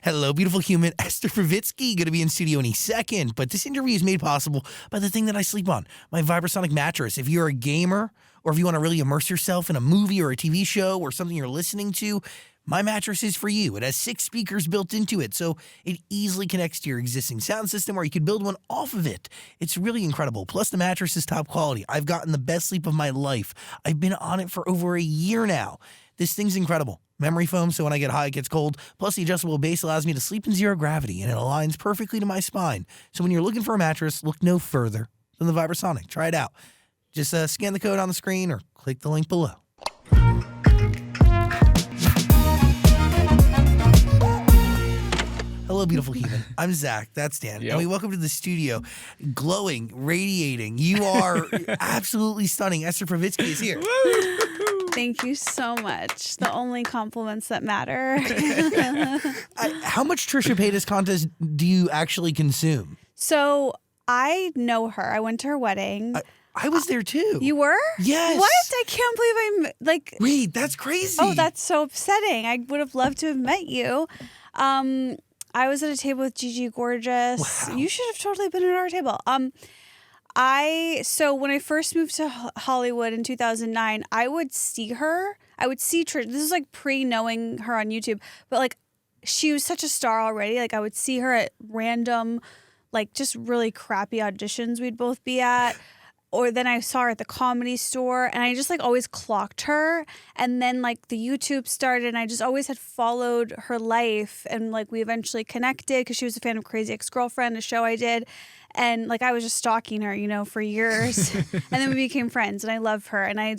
Hello, beautiful human. Esther Povitsky, going to be in studio any second. But this interview is made possible by the thing that I sleep on, my Vibrasonic mattress. If you're a gamer or if you want to really immerse yourself in a movie or a TV show or something you're listening to, my mattress is for you. It has 6 speakers built into it, so it easily connects to your existing sound system, or you could build one off of it. It's really incredible. Plus, the mattress is top quality. I've gotten the best sleep of my life. I've been on it for over a year now. This thing's incredible. Memory foam, so when I get hot, it gets cold. Plus, the adjustable base allows me to sleep in zero gravity, and it aligns perfectly to my spine. So when you're looking for a mattress, look no further than the Vibrasonic. Try it out. Just scan the code on the screen or click the link below. Hello, beautiful human. I'm Zach. That's Dan. Yep. And we welcome to the studio. Glowing, radiating. You are absolutely stunning. Esther Povitsky is here. Thank you so much. The only compliments that matter. How much Trisha Paytas content do you actually consume? So I know her. I went to her wedding. I was there too. You were? Yes. What? I can't believe Wait, that's crazy. Oh, that's so upsetting. I would have loved to have met you. I was at a table with Gigi Gorgeous. Wow. You should have totally been at our table. So when I first moved to Hollywood in 2009, I would see her. I would see Trish. This is like pre-knowing her on YouTube, but like she was such a star already. Like I would see her at random, like just really crappy auditions we'd both be at. Or then I saw her at the Comedy Store, and I just like always clocked her. And then like the YouTube started, and I just always had followed her life, and like we eventually connected because she was a fan of Crazy Ex-Girlfriend, a show I did. And like I was just stalking her, for years. And then we became friends, and I love her. And I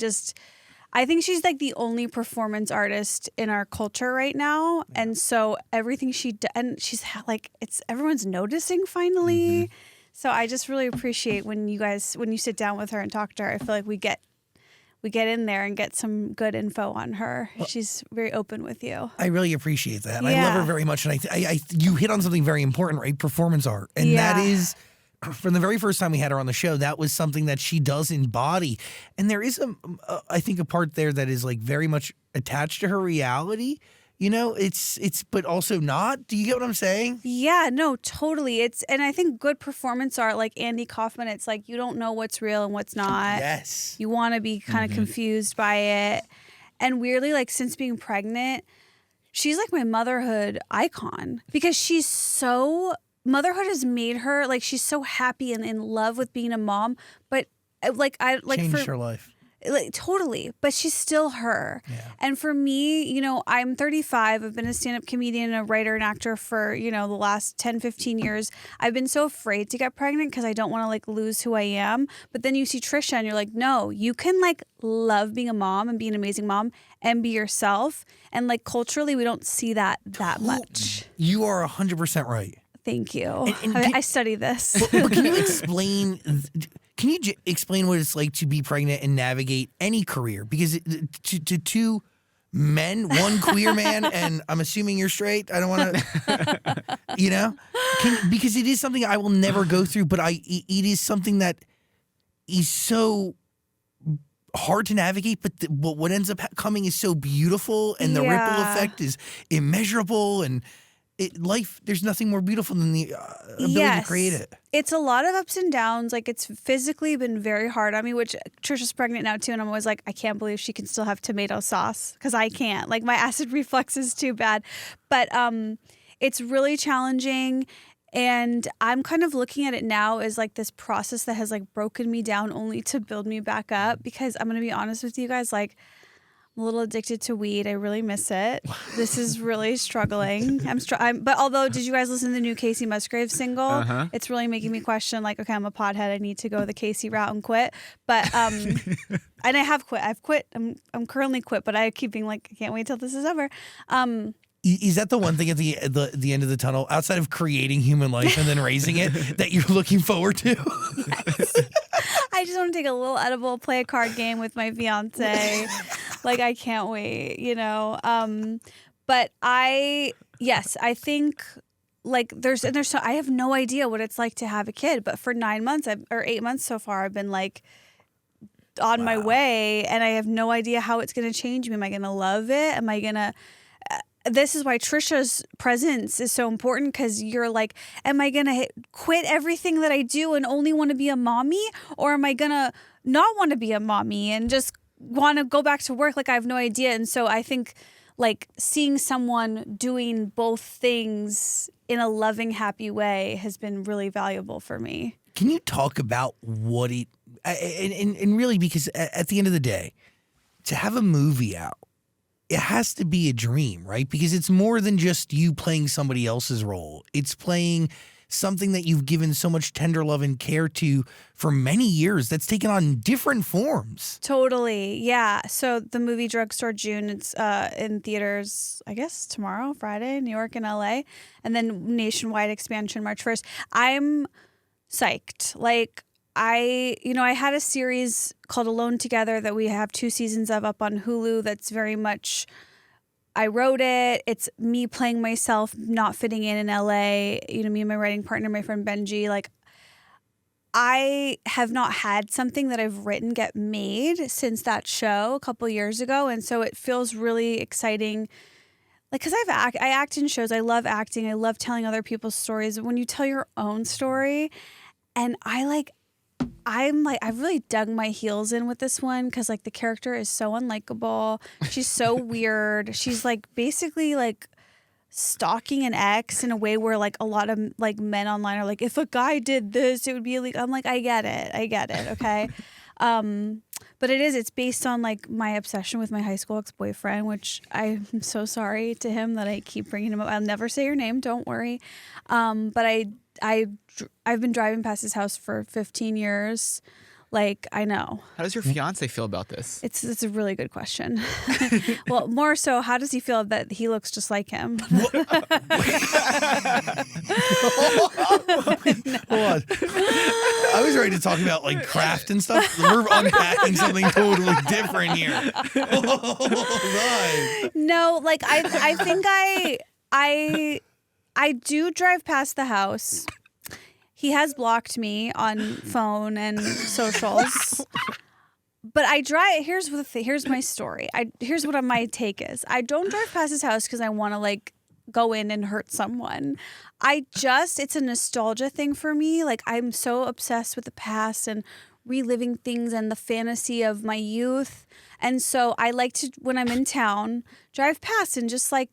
think she's like the only performance artist in our culture right now. And so everything she does, and she's like, everyone's noticing finally. Mm-hmm. So I just really appreciate when you sit down with her and talk to her. I feel like we get in there and get some good info on her. Well, she's very open with you. I really appreciate that. Yeah. I love her very much. And you hit on something very important, right? Performance art. And that is, from the very first time we had her on the show, that was something that she does embody. And there is, I think, a part there that is like very much attached to her reality. It's but also not. Do you get what I'm saying? Yeah, no, totally. And I think good performance art, like Andy Kaufman, it's like you don't know what's real and what's not. Yes. You want to be kind of confused by it. And weirdly, like since being pregnant, she's like my motherhood icon because motherhood has made her like she's so happy and in love with being a mom. But changed her life. Like totally, but she's still her. Yeah. And for me, I'm 35. I've been a stand-up comedian, a writer, and actor for, the last 10, 15 years. I've been so afraid to get pregnant because I don't want to like lose who I am. But then you see Trisha and you're like, no, you can like love being a mom and be an amazing mom and be yourself. And like culturally, we don't see that much. You are 100% right. Thank you. I study this. But can you explain... Can you explain what it's like to be pregnant and navigate any career? Because to two men, one queer man, and I'm assuming you're straight. I don't want to, because it is something I will never go through, but it is something that is so hard to navigate, but what ends up coming is so beautiful, and the ripple effect is immeasurable, and life, there's nothing more beautiful than the ability to create it. It's a lot of ups and downs. Like it's physically been very hard on me, which Trisha's pregnant now too. And I'm always like, I can't believe she can still have tomato sauce because I can't. Like my acid reflux is too bad. But it's really challenging. And I'm kind of looking at it now as like this process that has like broken me down only to build me back up. Because I'm going to be honest with you guys, like I'm a little addicted to weed. I really miss it. This is really struggling. But although, did you guys listen to the new Casey Musgraves single? Uh-huh. It's really making me question, like, okay, I'm a pothead. I need to go the Casey route and quit. But and I have quit. I've quit. I'm currently quit. But I keep being like, I can't wait till this is over. Is that the one thing at the end of the tunnel, outside of creating human life and then raising it, that you're looking forward to? I just want to take a little edible, play a card game with my fiance. Like, I can't wait, But I think like there's so I have no idea what it's like to have a kid. But for 9 months or 8 months so far, I've been like on my way, and I have no idea how it's going to change me. Am I going to love it? Am I going to this is why Trisha's presence is so important, because you're like, am I going to quit everything that I do and only want to be a mommy? Or am I going to not want to be a mommy and just want to go back to work? Like, I have no idea. And so I think like seeing someone doing both things in a loving, happy way has been really valuable for me. Can you talk about what it, and really, because at the end of the day, to have a movie out, it has to be a dream, right? Because it's more than just you playing somebody else's role. It's playing something that you've given so much tender love and care to for many years that's taken on different forms. Totally. Yeah. So the movie Drugstore June, it's in theaters, I guess, tomorrow, Friday, New York and LA. And then nationwide expansion March 1st. I'm psyched. Like, I had a series called Alone Together that we have 2 seasons of up on Hulu that's very much, I wrote it. It's me playing myself, not fitting in LA. Me and my writing partner, my friend Benji. Like, I have not had something that I've written get made since that show a couple years ago. And so it feels really exciting. Like, because I act in shows. I love acting. I love telling other people's stories. When you tell your own story, and I've really dug my heels in with this one because like the character is so unlikable. She's so weird. She's like basically like stalking an ex in a way where like a lot of like men online are like, if a guy did this, it would be illegal. I'm like, I get it. Okay. But it's based on like my obsession with my high school ex-boyfriend, which I'm so sorry to him that I keep bringing him up. I'll never say your name. Don't worry. But I've been driving past his house for 15 years. Like, I know. How does your fiance feel about this? It's a really good question. Well, more so, how does he feel that he looks just like him? Hold on. I was ready to talk about like craft and stuff. We're unpacking something totally different here. Right. No, like I think I do drive past the house. He has blocked me on phone and socials. But I drive. Here's my story. Here's what my take is. I don't drive past his house because I want to like go in and hurt someone. It's a nostalgia thing for me. Like, I'm so obsessed with the past and reliving things and the fantasy of my youth. And so I like to, when I'm in town, drive past and just like,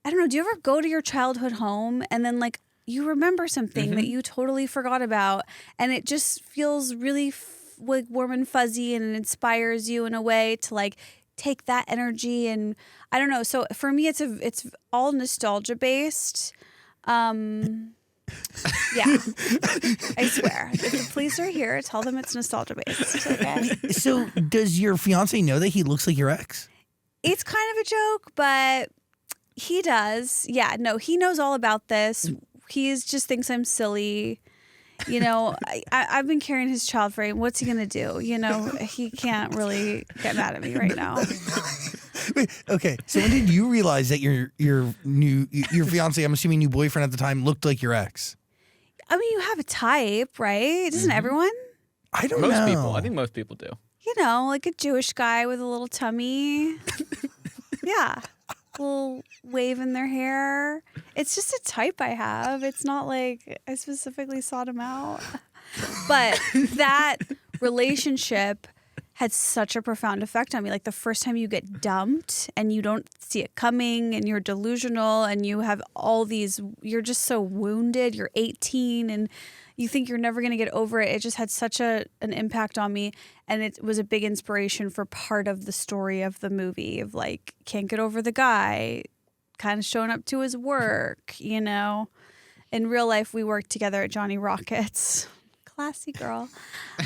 I don't know, do you ever go to your childhood home and then like you remember something that you totally forgot about, and it just feels really like warm and fuzzy, and it inspires you in a way to like take that energy, and I don't know. So for me, it's all nostalgia based. Yeah, I swear. If the police are here, tell them it's nostalgia based. Okay. So does your fiance know that he looks like your ex? It's kind of a joke, but he does. Yeah, no, he knows all about this. He just thinks I'm silly. I've been carrying his child for him. What's he going to do? He can't really get mad at me right now. Wait, okay, so when did you realize that your fiance, I'm assuming new boyfriend at the time, looked like your ex? I mean, you have a type, right? Doesn't everyone? I don't know. Most people. I think most people do. Like a Jewish guy with a little tummy. Yeah. Little wave in their hair. It's just a type I have. It's not like I specifically sought him out. But that relationship had such a profound effect on me. Like the first time you get dumped and you don't see it coming and you're delusional and you have all these, you're just so wounded. You're 18 and you think you're never going to get over it. It just had such an impact on me. And it was a big inspiration for part of the story of the movie of like, can't get over the guy, kind of showing up to his work, In real life, we worked together at Johnny Rockets. Classy girl.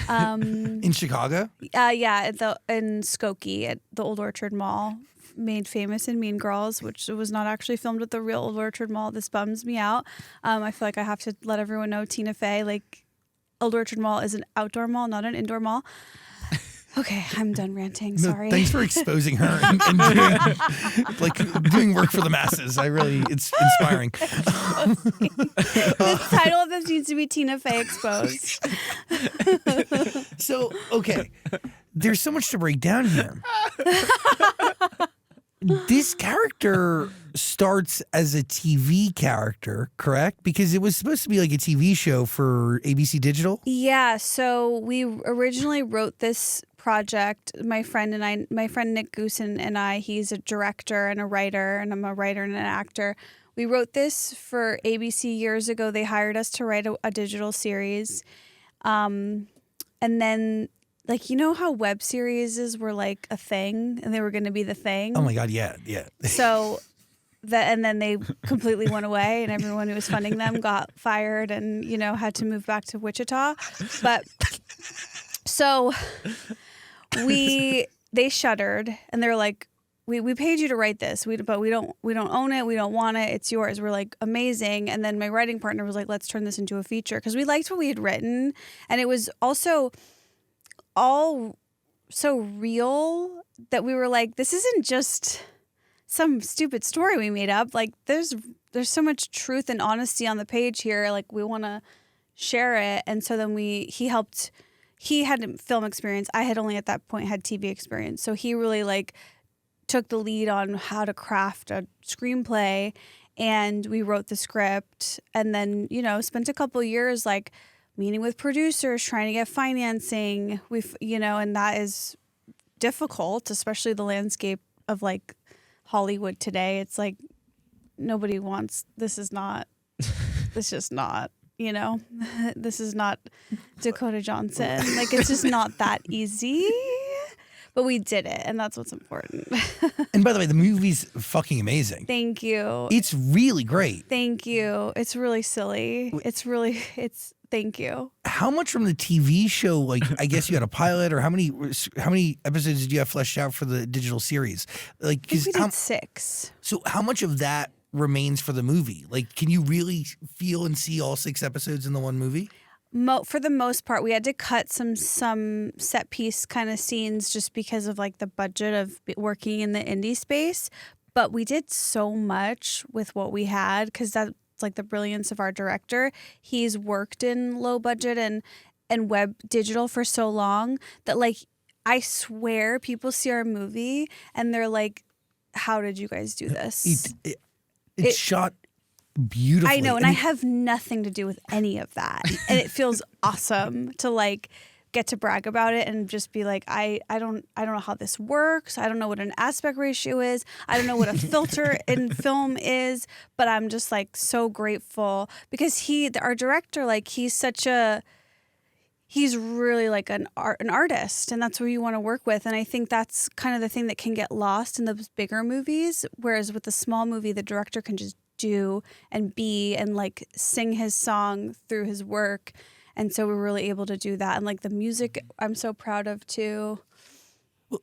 In Chicago? Yeah, in Skokie at the Old Orchard Mall. Made famous in Mean Girls, which was not actually filmed at the real Old Orchard Mall. This bums me out. I feel like I have to let everyone know Tina Fey, like Old Orchard Mall is an outdoor mall, not an indoor mall. Okay, I'm done ranting. Sorry. No, thanks for exposing her and doing work for the masses. It's inspiring. The title of this needs to be Tina Fey Exposed. So, okay, there's so much to break down here. this character starts as a TV character, correct? Because it was supposed to be like a TV show for ABC Digital. Yeah, so we originally wrote this project, my friend Nick Goosen and I, he's a director and a writer, and I'm a writer and an actor. We wrote this for ABC years ago. They hired us to write a digital series. And then, like, you know how web series were like a thing and they were going to be the thing? Oh my God, yeah. So and then they completely went away, and everyone who was funding them got fired and, had to move back to Wichita. But so they shuttered, and they're like, we paid you to write this, but we don't own it. We don't want it. It's yours. We're like, amazing. And then my writing partner was like, let's turn this into a feature, because we liked what we had written. And it was also all so real that we were like, this isn't just some stupid story we made up. Like, there's so much truth and honesty on the page here. Like, we want to share it. And so then he had film experience. I had only at that point had TV experience. So he really like took the lead on how to craft a screenplay, and we wrote the script, and then, spent a couple years like meeting with producers, trying to get financing. And that is difficult, especially the landscape of like Hollywood today. It's like nobody wants, this is not this is not Dakota Johnson. Like, it's just not that easy. But we did it, and that's what's important. And by the way, the movie's fucking amazing. Thank you. It's really great. Thank you. It's really silly. Thank you. How much from the TV show, like, I guess you had a pilot, or how many episodes did you have fleshed out for the digital series? Like, I think we did 6. So how much of that remains for the movie? Like, can you really feel and see all 6 episodes in the one movie? For the most part, we had to cut some set piece kind of scenes just because of like the budget of working in the indie space. But we did so much with what we had, because that's like the brilliance of our director. He's worked in low budget and web digital for so long that, like, I swear people see our movie and they're like, how did you guys do this? It's shot beautifully. I know, and I have nothing to do with any of that. And it feels awesome to like get to brag about it and just be like, I don't know how this works. I don't know what an aspect ratio is. I don't know what a filter in film is, but I'm just like so grateful, because our director, like, he's really like an artist, and that's who you want to work with. And I think that's kind of the thing that can get lost in those bigger movies. Whereas with the small movie, the director can just do and be and like sing his song through his work. And so we're really able to do that. And like the music, I'm so proud of too.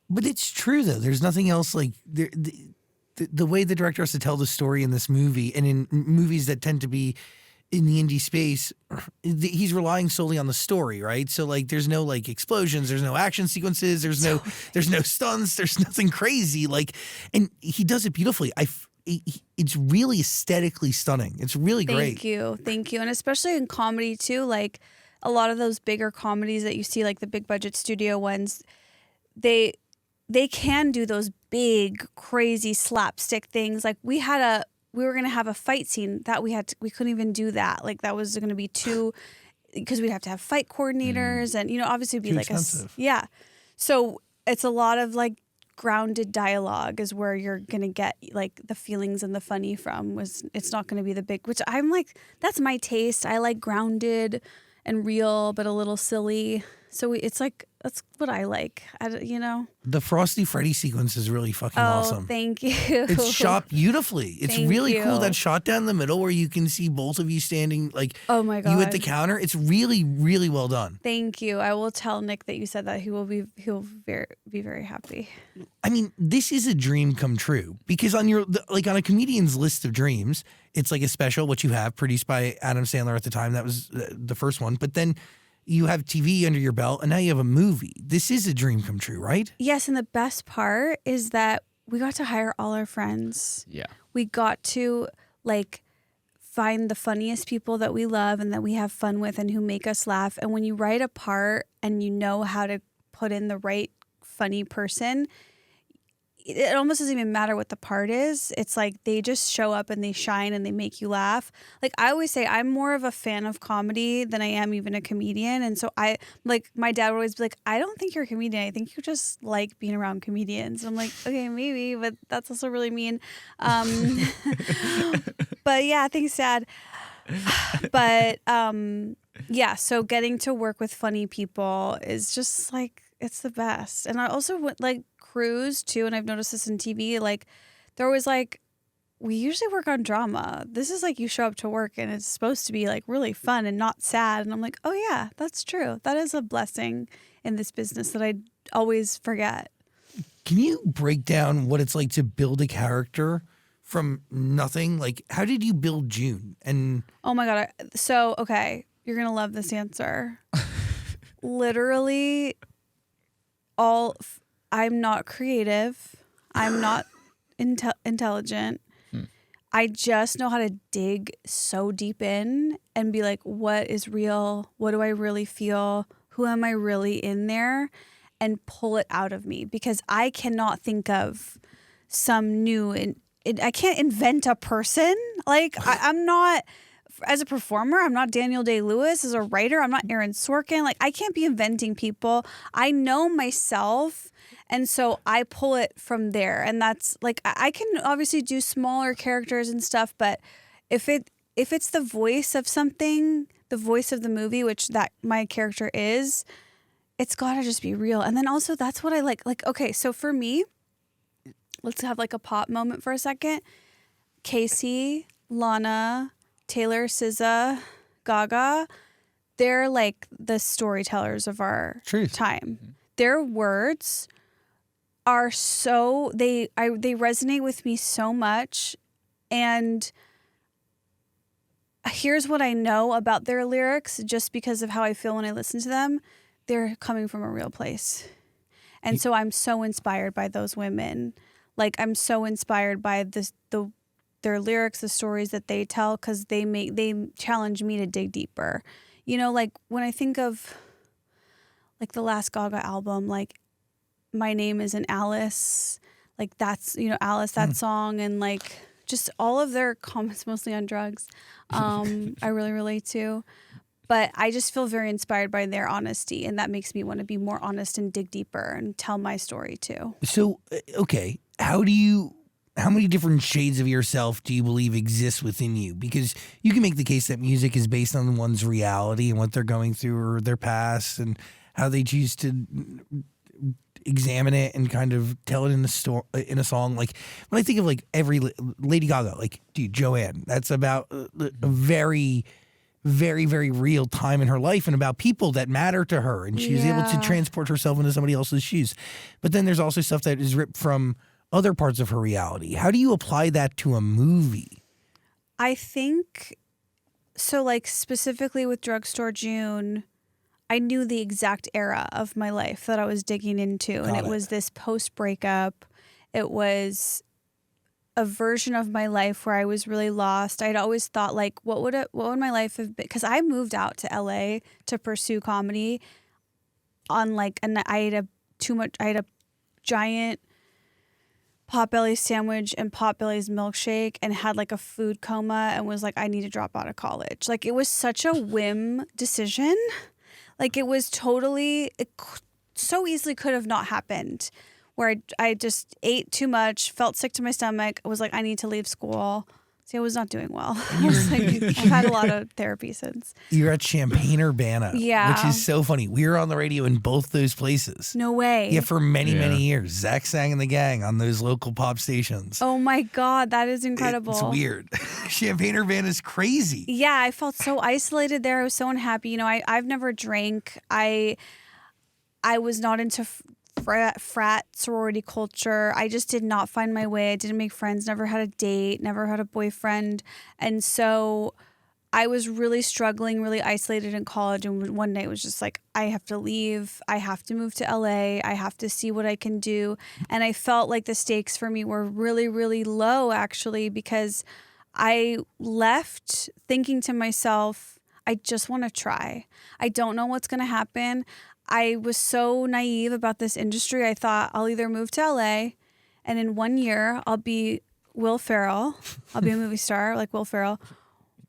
But it's true though. There's nothing else like the way the director has to tell the story in this movie, and in movies that tend to be in the indie space, he's relying solely on the story, right? So like, there's no like explosions, there's no action sequences, there's no stunts, there's nothing crazy. Like, and he does it beautifully. It's really aesthetically stunning. It's really great. Thank you. And especially in comedy too, like a lot of those bigger comedies that you see, like the big budget studio ones, they can do those big, crazy slapstick things. Like we were going to have a fight scene that we couldn't even do that. Like that was going to be too, because we'd have to have fight coordinators and, obviously it'd be too like expensive. Yeah. So it's a lot of like grounded dialogue is where you're going to get like the feelings and the funny from. It's not going to be the big, which I'm like, that's my taste. I like grounded and real, but a little silly. So it's like, that's what I like. The Frosty Freddy sequence is really fucking awesome. Thank you. It's shot beautifully. It's Thank really you. That shot down the middle where you can see both of you standing, like, oh my God, you at the counter. It's really, really well done. Thank you. I will tell Nick that you said that. He'll be very happy. I mean, this is a dream come true, because on on a comedian's list of dreams, it's like a special, what you have, produced by Adam Sandler at the time. That was the first one. But then you have TV under your belt, and now you have a movie. This is a dream come true, right? Yes, and the best part is that we got to hire all our friends. Yeah. We got to like find the funniest people that we love and that we have fun with and who make us laugh. And when you write a part and you know how to put in the right funny person, it almost doesn't even matter what the part is. It's like they just show up and they shine and they make you laugh. Like I always say, I'm more of a fan of comedy than I am even a comedian. And so my dad would always be like, I don't think you're a comedian. I think you just like being around comedians. I'm like, okay, maybe, but that's also really mean. But yeah, thanks, Dad. But yeah, so getting to work with funny people is just like, it's the best. And I also went like crews too, and I've noticed this in TV. Like they're always like, we usually work on drama. This is like you show up to work and it's supposed to be like really fun and not sad. And I'm like, oh yeah, that's true. That is a blessing in this business that I always forget. Can you break down what it's like to build a character from nothing? Like, how did you build June? And oh my God. So, okay, you're going to love this answer. Literally I'm not creative. I'm not intelligent. I just know how to dig so deep in and be like, what is real? What do I really feel? Who am I really in there? And pull it out of me, because I cannot think of some new, I can't invent a person. Like I'm not, as a performer, I'm not Daniel Day-Lewis. As a writer, I'm not Aaron Sorkin. Like I can't be inventing people. I know myself. And so I pull it from there. And that's like, I can obviously do smaller characters and stuff, but if it's the voice of something, the voice of the movie, which that my character is, it's gotta just be real. And then also that's what I like. Like, okay, so for me, let's have like a pop moment for a second. Casey, Lana, Taylor, SZA, Gaga, they're like the storytellers of our time. Their words are so they resonate with me so much. And here's what I know about their lyrics, just because of how I feel when I listen to them. They're coming from a real place. And so I'm so inspired by those women. Like I'm so inspired by their lyrics, the stories that they tell, because they challenge me to dig deeper. You know, like when I think of like the last Gaga album, like My Name Isn't Alice, like that's, you know, Alice, that song, and like just all of their comments, mostly on drugs, I really relate to. But I just feel very inspired by their honesty, and that makes me want to be more honest and dig deeper and tell my story too. So, okay, how many different shades of yourself do you believe exist within you? Because you can make the case that music is based on one's reality and what they're going through or their past and how they choose to examine it and kind of tell it in a song. Like when I think of like every Lady Gaga, like dude, Joanne, that's about a very, very, very real time in her life and about people that matter to her. And she was able to transport herself into somebody else's shoes. But then there's also stuff that is ripped from other parts of her reality. How do you apply that to a movie? I think so, like specifically with Drugstore June, I knew the exact era of my life that I was digging into. And it was this post-breakup. It was a version of my life where I was really lost. I'd always thought, like, what would my life have been? Because I moved out to LA to pursue comedy on like, I had a giant Potbelly's sandwich and Potbelly's milkshake and had like a food coma and was like, I need to drop out of college. Like it was such a whim decision. Like it was totally, it so easily could have not happened, where I just ate too much, felt sick to my stomach, was like, I need to leave school. See, I was not doing well. I was like, I've had a lot of therapy since. You're at Champaign-Urbana, which is so funny. We were on the radio in both those places. No way. Yeah, for many, many years. Zachsang and the gang on those local pop stations. Oh my God, that is incredible. It's weird. Champaign-Urbana is crazy. Yeah, I felt so isolated there. I was so unhappy. You know, I've never drank. I was not into frat sorority culture. I just did not find my way. I didn't make friends, never had a date, never had a boyfriend. And so I was really struggling, really isolated in college. And one day it was just like, I have to leave. I have to move to LA. I have to see what I can do. And I felt like the stakes for me were really, really low, actually, because I left thinking to myself, I just want to try. I don't know what's going to happen. I was so naive about this industry. I thought I'll either move to LA And in 1 year, I'll be Will Ferrell. I'll be a movie star like Will Ferrell.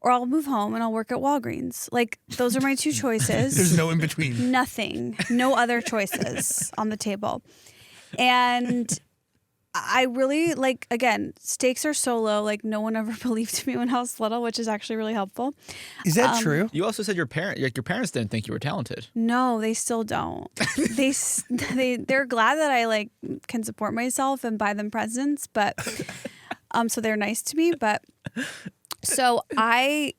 Or I'll move home and I'll work at Walgreens. Like, those are my two choices. There's no in between. Nothing. No other choices on the table. And I really, like, again, stakes are so low. Like, no one ever believed me when I was little, which is actually really helpful. Is that true? You also said your parents didn't think you were talented. No, they still don't. They're glad that I, like, can support myself and buy them presents, but so they're nice to me. But so I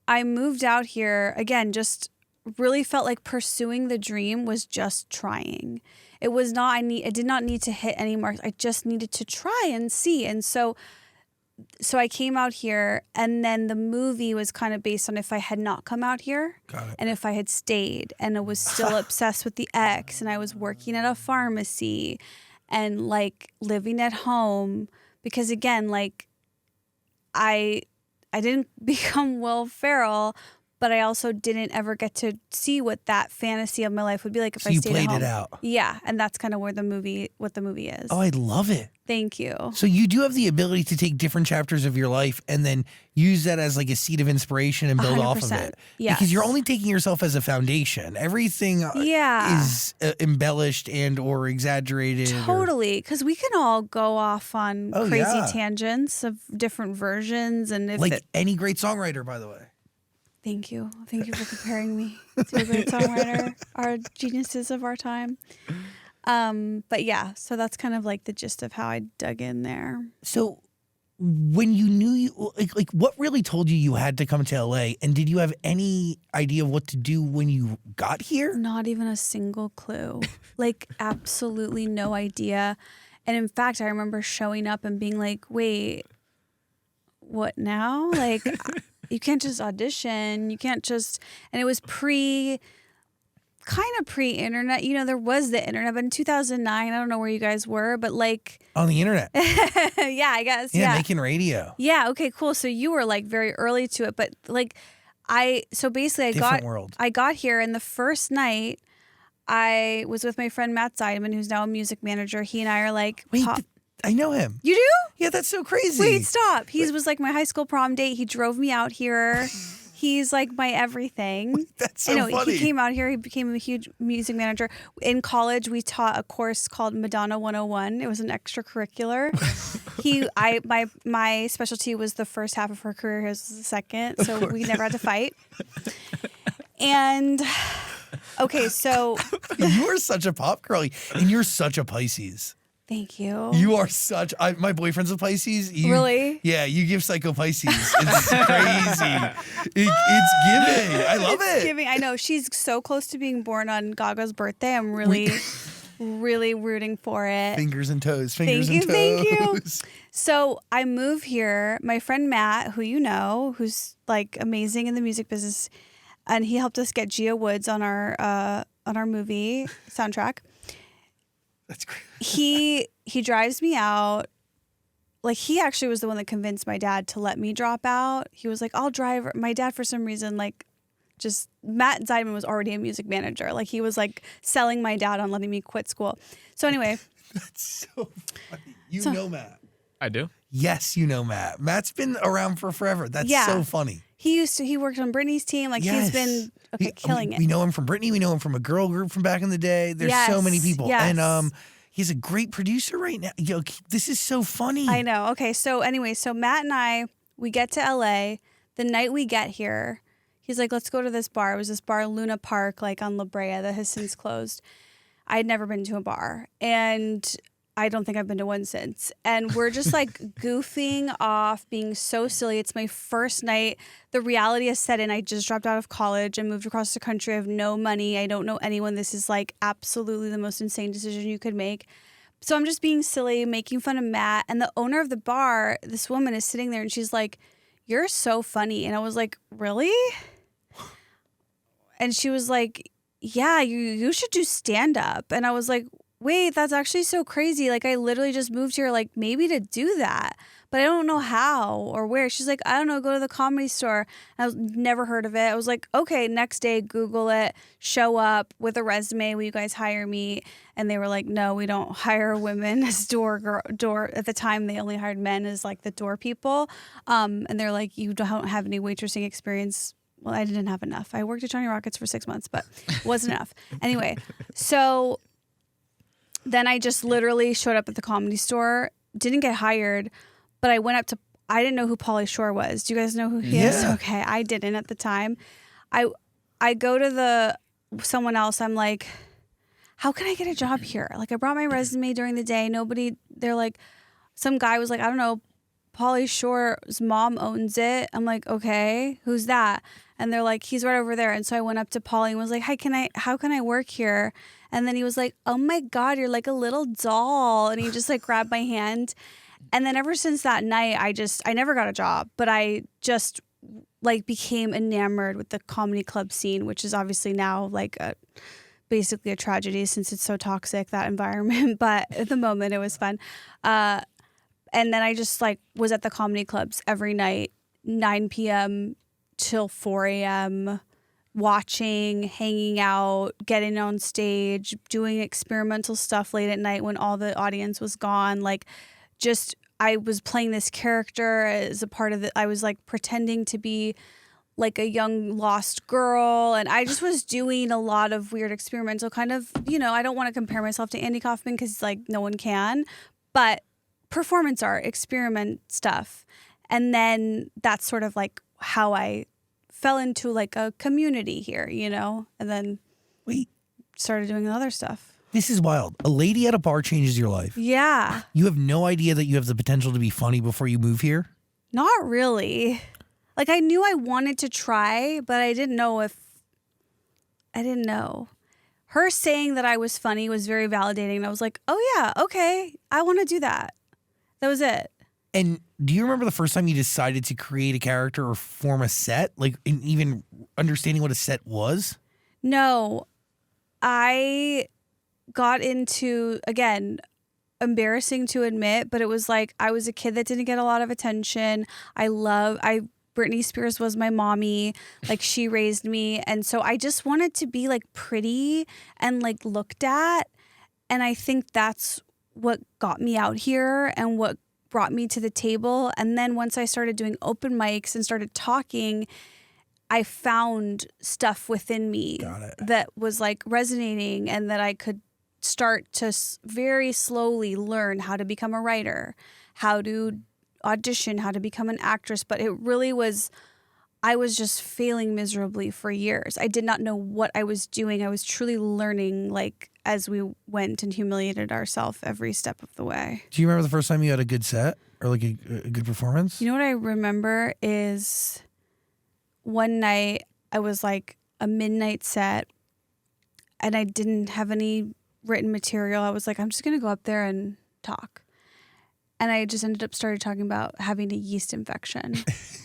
moved out here again, just really felt like pursuing the dream was just trying. It was not, I did not need to hit any marks. I just needed to try and see. And so I came out here, and then the movie was kind of based on if I had not come out here and if I had stayed and I was still obsessed with the ex and I was working at a pharmacy and like living at home, because again, like I didn't become Will Ferrell, but I also didn't ever get to see what that fantasy of my life would be like if I stayed at home. You played it out. Yeah, and that's kind of where what the movie is. Oh, I love it. Thank you. So you do have the ability to take different chapters of your life and then use that as like a seed of inspiration and build off of 100%. it. Yes. Because you're only taking yourself as a foundation. Everything is embellished and or exaggerated. Totally, because we can all go off on crazy yeah. tangents of different versions. And if like any great songwriter, by the way. Thank you. Thank you for comparing me to a great songwriter, our geniuses of our time. But yeah, so that's kind of like the gist of how I dug in there. So when you knew like what really told you had to come to LA, and did you have any idea of what to do when you got here? Not even a single clue. Like absolutely no idea. And in fact, I remember showing up and being like, wait, what now? Like you can't just audition. You can't just, and it was kind of pre-internet. You know, there was the internet, but in 2009, I don't know where you guys were, but like. On the internet. Yeah, I guess. Yeah, making radio. Yeah, okay, cool. So you were like very early to it, but like so basically I got here, and the first night I was with my friend Matt Seidemann, who's now a music manager. He and I are like, wait, I know him. You do? Yeah, that's so crazy. Wait, stop. He was like my high school prom date. He drove me out here. He's like my everything. That's so funny. He came out here. He became a huge music manager. In college, we taught a course called Madonna 101. It was an extracurricular. My specialty was the first half of her career. His was the second. So we never had to fight. And okay, so you are such a pop girl, and you're such a Pisces. Thank you. You are such. My boyfriend's a Pisces. Really? Yeah, you give Psycho Pisces. It's crazy. It's giving. I love it. Giving. I know. She's so close to being born on Gaga's birthday. I'm really, really rooting for it. Fingers and toes. Thank you. So I move here. My friend Matt, who you know, who's like amazing in the music business, and he helped us get Gia Woods on our movie soundtrack. That's great. He drives me out. Like, he actually was the one that convinced my dad to let me drop out. He was like, I'll drive. My dad, for some reason, like, just Matt Seidemann was already a music manager. Like, he was like selling my dad on letting me quit school. So anyway. That's so funny. You know Matt. I do. Yes, you know Matt. Matt's been around for forever. That's so funny. He worked on Britney's team. Like, he's been killing it. We know him from Britney. We know him from a girl group from back in the day. There's so many people. Yes. And he's a great producer right now. Yo, this is so funny. I know. Okay, so anyway, so Matt and I, we get to LA. The night we get here, he's like, let's go to this bar. It was this bar, Luna Park, like on La Brea, that has since closed. I had never been to a bar, and I don't think I've been to one since. And we're just like goofing off, being so silly. It's my first night. The reality has set in. I just dropped out of college and moved across the country. I have no money. I don't know anyone. This is like absolutely the most insane decision you could make. So I'm just being silly, making fun of Matt. And the owner of the bar, this woman, is sitting there and she's like, "You're so funny." And I was like, "Really?" And she was like, "Yeah, you should do stand up." And I was like, wait, that's actually so crazy. Like, I literally just moved here, like, maybe to do that, but I don't know how or where. She's like, I don't know, go to the Comedy Store. And I never heard of it. I was like, okay, next day, Google it, show up with a resume. Will you guys hire me? And they were like, no, we don't hire women as door. At the time, they only hired men as like the door people. And they're like, you don't have any waitressing experience. Well, I didn't have enough. I worked at Johnny Rockets for 6 months, but it wasn't enough. Anyway, so then I just literally showed up at the Comedy Store, didn't get hired, but I went up to, I didn't know who Pauly Shore was. Do you guys know who he is? Okay, I didn't at the time. I go to someone else, I'm like, how can I get a job here? Like, I brought my resume during the day. They're like, some guy was like, I don't know, Pauly Shore's mom owns it. I'm like, okay, who's that? And they're like, he's right over there. And so I went up to Pauly and was like, hi, how can I work here? And then he was like, oh my God, you're like a little doll. And he just like grabbed my hand. And then ever since that night, I never got a job, but I just like became enamored with the comedy club scene, which is obviously now like basically a tragedy since it's so toxic, that environment. But at the moment it was fun. And then I just like was at the comedy clubs every night, 9 p.m. till 4 a.m., watching, hanging out, getting on stage, doing experimental stuff late at night when all the audience was gone. Like, just, I was playing this character as a part of it. I was like pretending to be like a young lost girl. And I just was doing a lot of weird experimental kind of, I don't want to compare myself to Andy Kaufman because like no one can, but performance art, experiment stuff. And then that's sort of like how I fell into like a community here, and then started doing other stuff. This is wild. A lady at a bar changes your life. Yeah. You have no idea that you have the potential to be funny before you move here? Not really. Like, I knew I wanted to try, but I didn't know. Her saying that I was funny was very validating. And I was like, oh yeah, okay, I want to do that. That was it. And do you remember the first time you decided to create a character or form a set? Like, and even understanding what a set was? No. I got into, again, embarrassing to admit, but it was like I was a kid that didn't get a lot of attention. Britney Spears was my mommy. Like, she raised me. And so I just wanted to be like pretty and like looked at. And I think that's what got me out here and what brought me to the table. And then once I started doing open mics and started talking, I found stuff within me that was like resonating, and that I could start to very slowly learn how to become a writer, how to audition, how to become an actress. But it really was, I was just failing miserably for years. I did not know what I was doing. I was truly learning, like, as we went and humiliated ourselves every step of the way. Do you remember the first time you had a good set or like a good performance? You know what I remember is one night I was like a midnight set and I didn't have any written material. I was like, I'm just going to go up there and talk. And I just ended up started talking about having a yeast infection.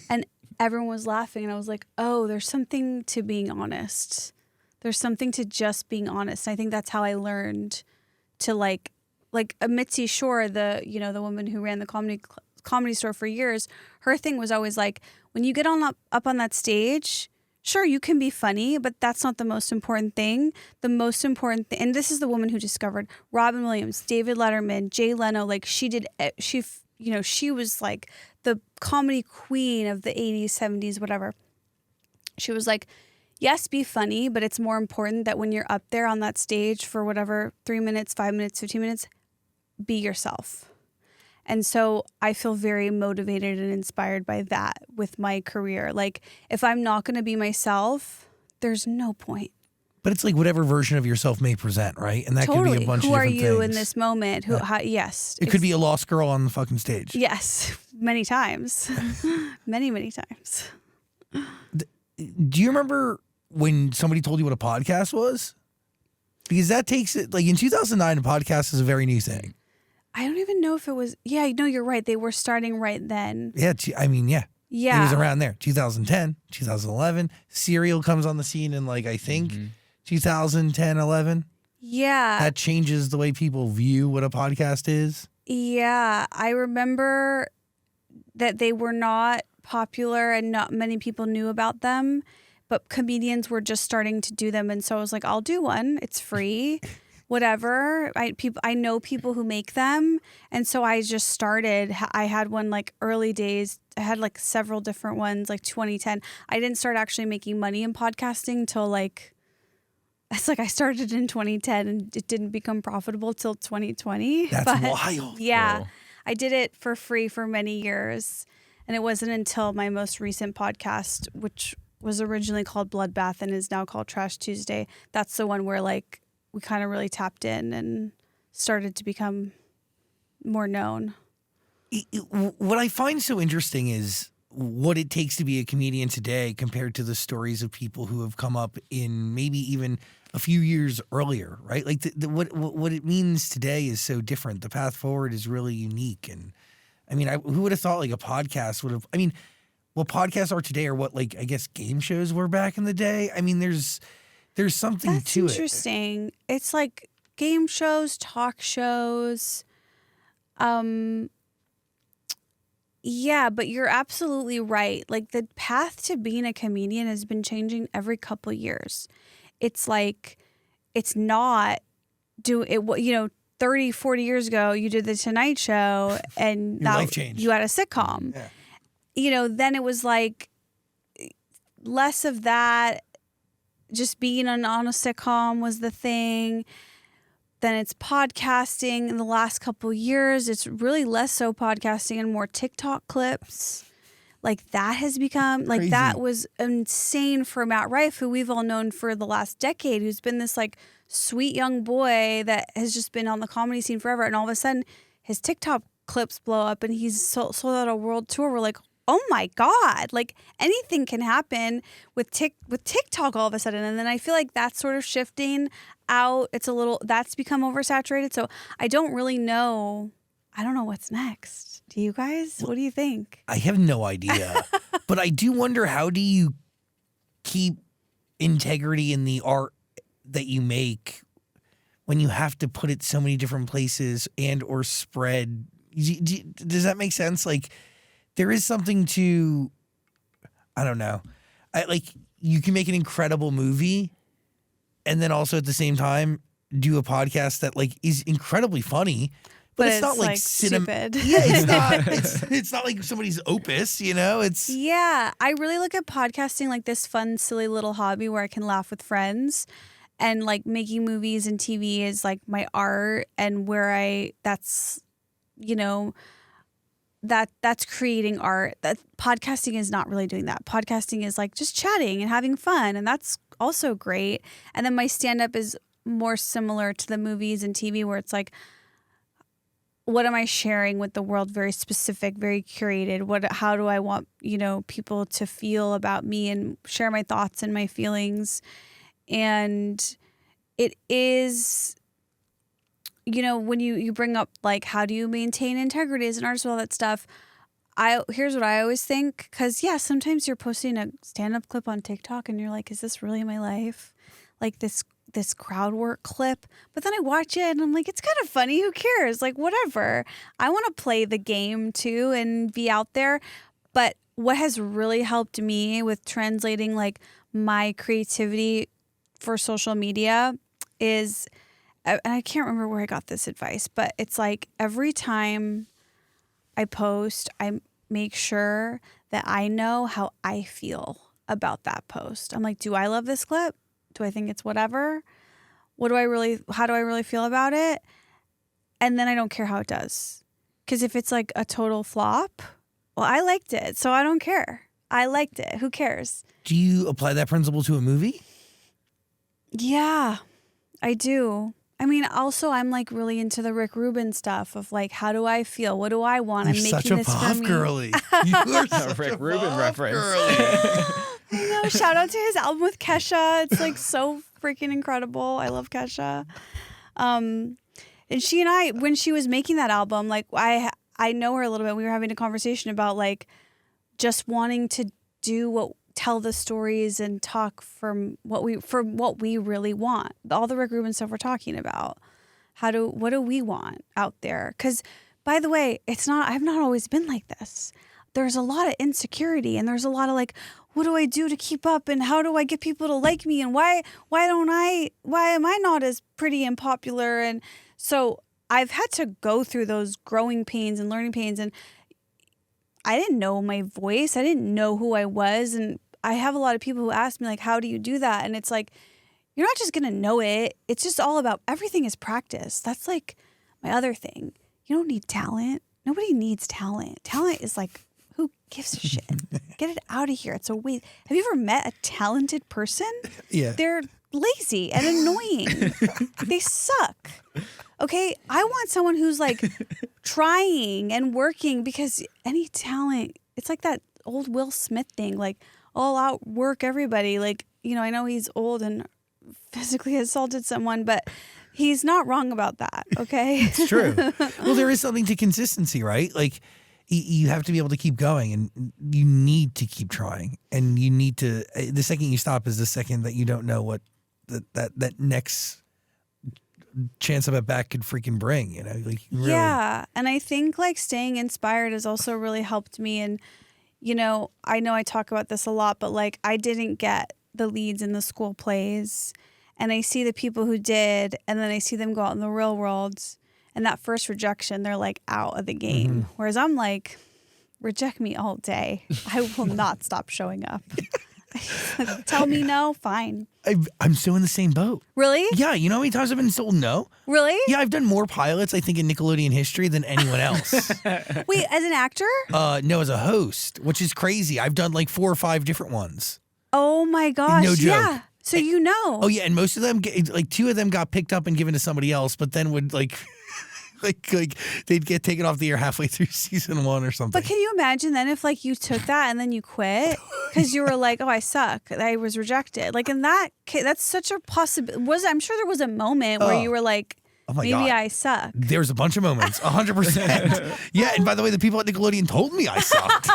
And everyone was laughing. And I was like, oh, there's something to being honest. There's something to just being honest. I think that's how I learned to like Mitzi Shore, the woman who ran the comedy store for years. Her thing was always like, when you get up on that stage, sure, you can be funny, but that's not the most important thing. The most important thing, and this is the woman who discovered Robin Williams, David Letterman, Jay Leno. Like, she was like the comedy queen of the 80s, 70s, whatever. She was like, yes, be funny, but it's more important that when you're up there on that stage for whatever, 3 minutes, 5 minutes, 15 minutes, be yourself. And so I feel very motivated and inspired by that with my career. Like, if I'm not going to be myself, there's no point. But it's like whatever version of yourself may present, right? And that totally. could be a bunch Who of different things. Who are you things. in this moment? Yes. It could be a lost girl on the fucking stage. Yes. Many times. many times. Do you remember when somebody told you what a podcast was? Because that takes it, like in 2009, a podcast is a very new thing. I don't even know if it was, yeah, no, you're right. They were starting right then. Yeah, yeah. Yeah. It was around there, 2010, 2011. Serial comes on the scene in I think 2010, 11. Yeah. that changes the way people view what a podcast is? Yeah. I remember that they were not popular and not many people knew about them, but comedians were just starting to do them. And so I was like, I'll do one. It's free. Whatever. I know people who make them. And so I just started. I had one like early days. I had like several different ones, like 2010. I didn't start actually making money in podcasting till like, it's like I started in 2010 and it didn't become profitable till 2020. That's wild. Yeah. Whoa. I did it for free for many years. And it wasn't until my most recent podcast, which was originally called Bloodbath and is now called Trash Tuesday. That's the one where like we kind of really tapped in and started to become more known. What I find so interesting is what it takes to be a comedian today compared to the stories of people who have come up in maybe even a few years earlier, right? Like what it means today is so different. The path forward is really unique. And I mean, who would have thought like a podcast would have, I mean, what podcasts are today are what like, I guess game shows were back in the day. I mean, there's something That's to it. interesting. It's like game shows, talk shows. Yeah, but you're absolutely right. Like the path to being a comedian has been changing every couple years. It's like, it's not 30, 40 years ago, you did the Tonight Show and Your life changed. you had a sitcom. Yeah. Then it was like less of that. Just being on a sitcom was the thing. Then it's podcasting. In the last couple years, it's really less so podcasting and more TikTok clips. Like that has become like Crazy. that was insane for Matt Rife, who we've all known for the last decade, who's been this like sweet young boy that has just been on the comedy scene forever. And all of a sudden his TikTok clips blow up and he's sold out a world tour. We're like, oh my God, like anything can happen with TikTok all of a sudden. And then I feel like that's sort of shifting out. That's become oversaturated. So I don't really know. I don't know what's next. Do you guys? What do you think? I have no idea. But I do wonder, how do you keep integrity in the art that you make when you have to put it so many different places and or spread? Does that make sense? Like, there is something to, I don't know. Like, you can make an incredible movie and then also at the same time do a podcast that like is incredibly funny. But it's not like stupid. Yeah, it's not. It's not like somebody's opus, It's Yeah, I really look at podcasting like this fun, silly little hobby where I can laugh with friends, and like making movies and TV is like my art, and that's creating art. That podcasting is not really doing that. Podcasting is like just chatting and having fun, and that's also great. And then my stand-up is more similar to the movies and TV, where it's like, what am I sharing with the world? Very specific, very curated. How do I want, people to feel about me and share my thoughts and my feelings? And it is, when you bring up like, how do you maintain integrity as an artist with all that stuff? Here's what I always think. 'Cause yeah, sometimes you're posting a stand-up clip on TikTok and you're like, is this really my life? Like this crowd work clip, but then I watch it and I'm like, it's kind of funny. Who cares? Like, whatever. I want to play the game too and be out there. But what has really helped me with translating like my creativity for social media is, and I can't remember where I got this advice, but it's like every time I post, I make sure that I know how I feel about that post. I'm like, do I love this clip? Do I think it's whatever? How do I really feel about it? And then I don't care how it does. Because if it's like a total flop, well, I liked it, so I don't care. I liked it. Who cares? Do you apply that principle to a movie? Yeah, I do. I mean, also, I'm like really into the Rick Rubin stuff of like, how do I feel? What do I want? You're I'm such making a this puff for me. girly. You are such Rick a Rubin puff reference. girly. I know. Shout out to his album with Kesha. It's like so freaking incredible. I love Kesha. And she and I, when she was making that album, like I know her a little bit. We were having a conversation about like just wanting to tell the stories and talk from what we really want. All the Rick Rubin stuff we're talking about. What do we want out there? Because, by the way, I've not always been like this. There's a lot of insecurity, and there's a lot of like, what do I do to keep up, and how do I get people to like me, and why am I not as pretty and popular? And so I've had to go through those growing pains and learning pains, and I didn't know my voice. I didn't know who I was, and I have a lot of people who ask me like, how do you do that? And it's like, you're not just going to know it. It's just all about, everything is practice. That's like my other thing. You don't need talent. Nobody needs talent. Talent is like, who gives a shit? Get it out of here. It's a waste. Have you ever met a talented person? Yeah. They're lazy and annoying. They suck. Okay? I want someone who's like trying and working, because any talent, it's like that old Will Smith thing, like all out work everybody. Like, I know he's old and physically assaulted someone, but he's not wrong about that, okay? It's true. Well, there is something to consistency, right? Like, you have to be able to keep going, and you need to keep trying, and you need to. The second you stop is the second that you don't know what that next chance of it back could freaking bring. Like really. Yeah, and I think like staying inspired has also really helped me. And I know I talk about this a lot, but like I didn't get the leads in the school plays, and I see the people who did, and then I see them go out in the real world. And that first rejection, they're like out of the game. Mm-hmm. Whereas I'm like, reject me all day. I will not stop showing up. Tell me no, fine. I'm so in the same boat. Really? Yeah, you know how many times I've been told no? Really? Yeah, I've done more pilots, I think, in Nickelodeon history than anyone else. Wait, as an actor? No, as a host, which is crazy. I've done like 4 or 5 different ones. Oh my gosh. No joke. Yeah. So Oh yeah, and most of them, like 2 of them got picked up and given to somebody else, but then would like... Like they'd get taken off the air halfway through season 1 or something. But can you imagine then if like you took that and then you quit because you were like, oh, I suck, I was rejected. Like in that case, that's such a possibility. I'm sure there was a moment where you were like, oh my maybe God. I suck. There's a bunch of moments, 100%. Yeah, and by the way, the people at Nickelodeon told me I sucked.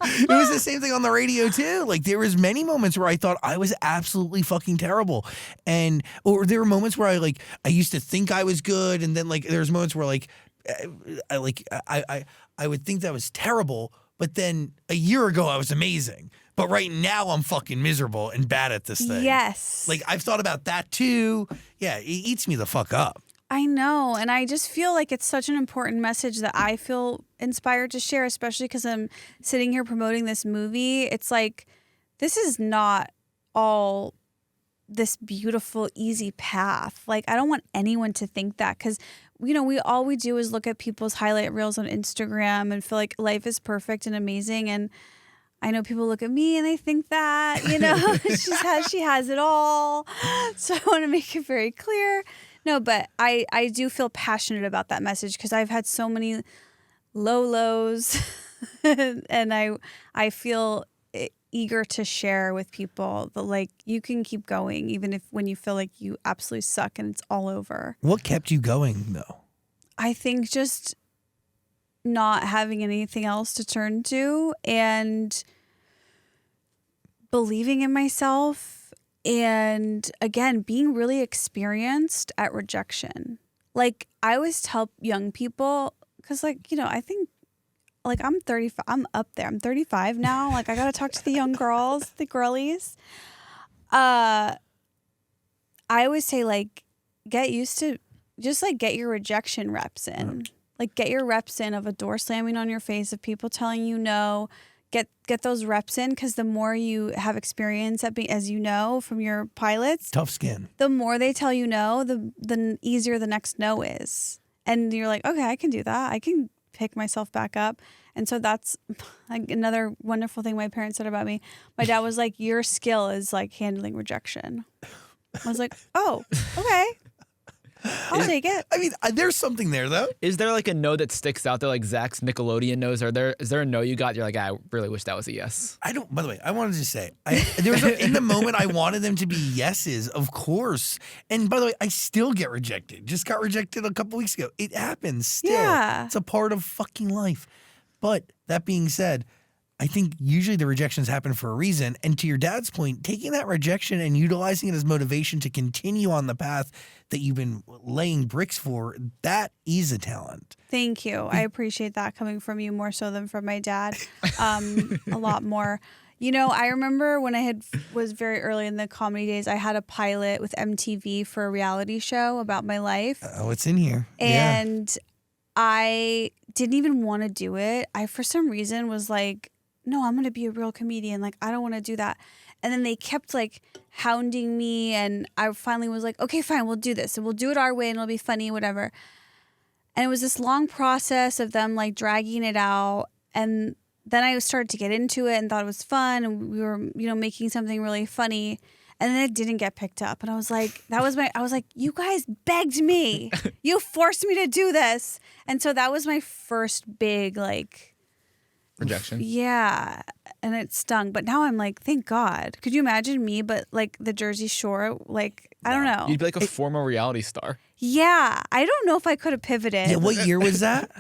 It was the same thing on the radio too. Like there was many moments where I thought I was absolutely fucking terrible, or there were moments where I used to think I was good, and then like there's moments where I would think that was terrible, but then a year ago I was amazing. But right now I'm fucking miserable and bad at this thing. Yes. Like I've thought about that too. Yeah, it eats me the fuck up. I know. And I just feel like it's such an important message that I feel inspired to share, especially because I'm sitting here promoting this movie. It's like, this is not all this beautiful, easy path. Like, I don't want anyone to think that, because, all we do is look at people's highlight reels on Instagram and feel like life is perfect and amazing. And I know people look at me and they think that, she has it all. So I want to make it very clear. No, but I do feel passionate about that message because I've had so many lows and I feel eager to share with people that like you can keep going even when you feel like you absolutely suck and it's all over. What kept you going though? I think just not having anything else to turn to and believing in myself. And again, being really experienced at rejection. Like I always tell young people, because I think like I'm 35, I'm up there. I'm 35 now. Like I got to talk to the young girls, the girlies. I always say like, get used to just like get your rejection reps in. Like get your reps in of a door slamming on your face, of people telling you no. Get those reps in, because the more you have experience at as you know from your pilots, tough skin. The more they tell you no, the easier the next no is, and you're like, okay, I can do that. I can pick myself back up. And so that's like another wonderful thing my parents said about me. My dad was like, your skill is like handling rejection. I was like, oh, okay. I'll take it. I mean, there's something there, though. Is there like a no that sticks out there, like Zach's Nickelodeon no's? Is there a no you got? You're like, I really wish that was a yes. I don't. By the way, I wanted to say, in the moment I wanted them to be yeses, of course. And by the way, I still get rejected. Just got rejected a couple weeks ago. It happens still. Yeah. It's a part of fucking life. But that being said, I think usually the rejections happen for a reason. And to your dad's point, taking that rejection and utilizing it as motivation to continue on the path that you've been laying bricks for, that is a talent. Thank you. I appreciate that coming from you more so than from my dad. A lot more. You know, I remember when I was very early in the comedy days, I had a pilot with MTV for a reality show about my life. Oh, it's in here. And I didn't even want to do it. I, for some reason, was like, no, I'm going to be a real comedian. Like, I don't want to do that. And then they kept like hounding me. And I finally was like, okay, fine, we'll do this. And we'll do it our way and it'll be funny, whatever. And it was this long process of them like dragging it out. And then I started to get into it and thought it was fun. And we were, you know, making something really funny. And then it didn't get picked up. And I was like, I was like, you guys begged me. You forced me to do this. And so that was my first big like, Rejection. yeah, and it stung. But now I'm like, thank God. Could you imagine me, but like the Jersey Shore? Like, I don't know. You'd be like a former reality star. Yeah, I don't know if I could have pivoted. Yeah, what year was that?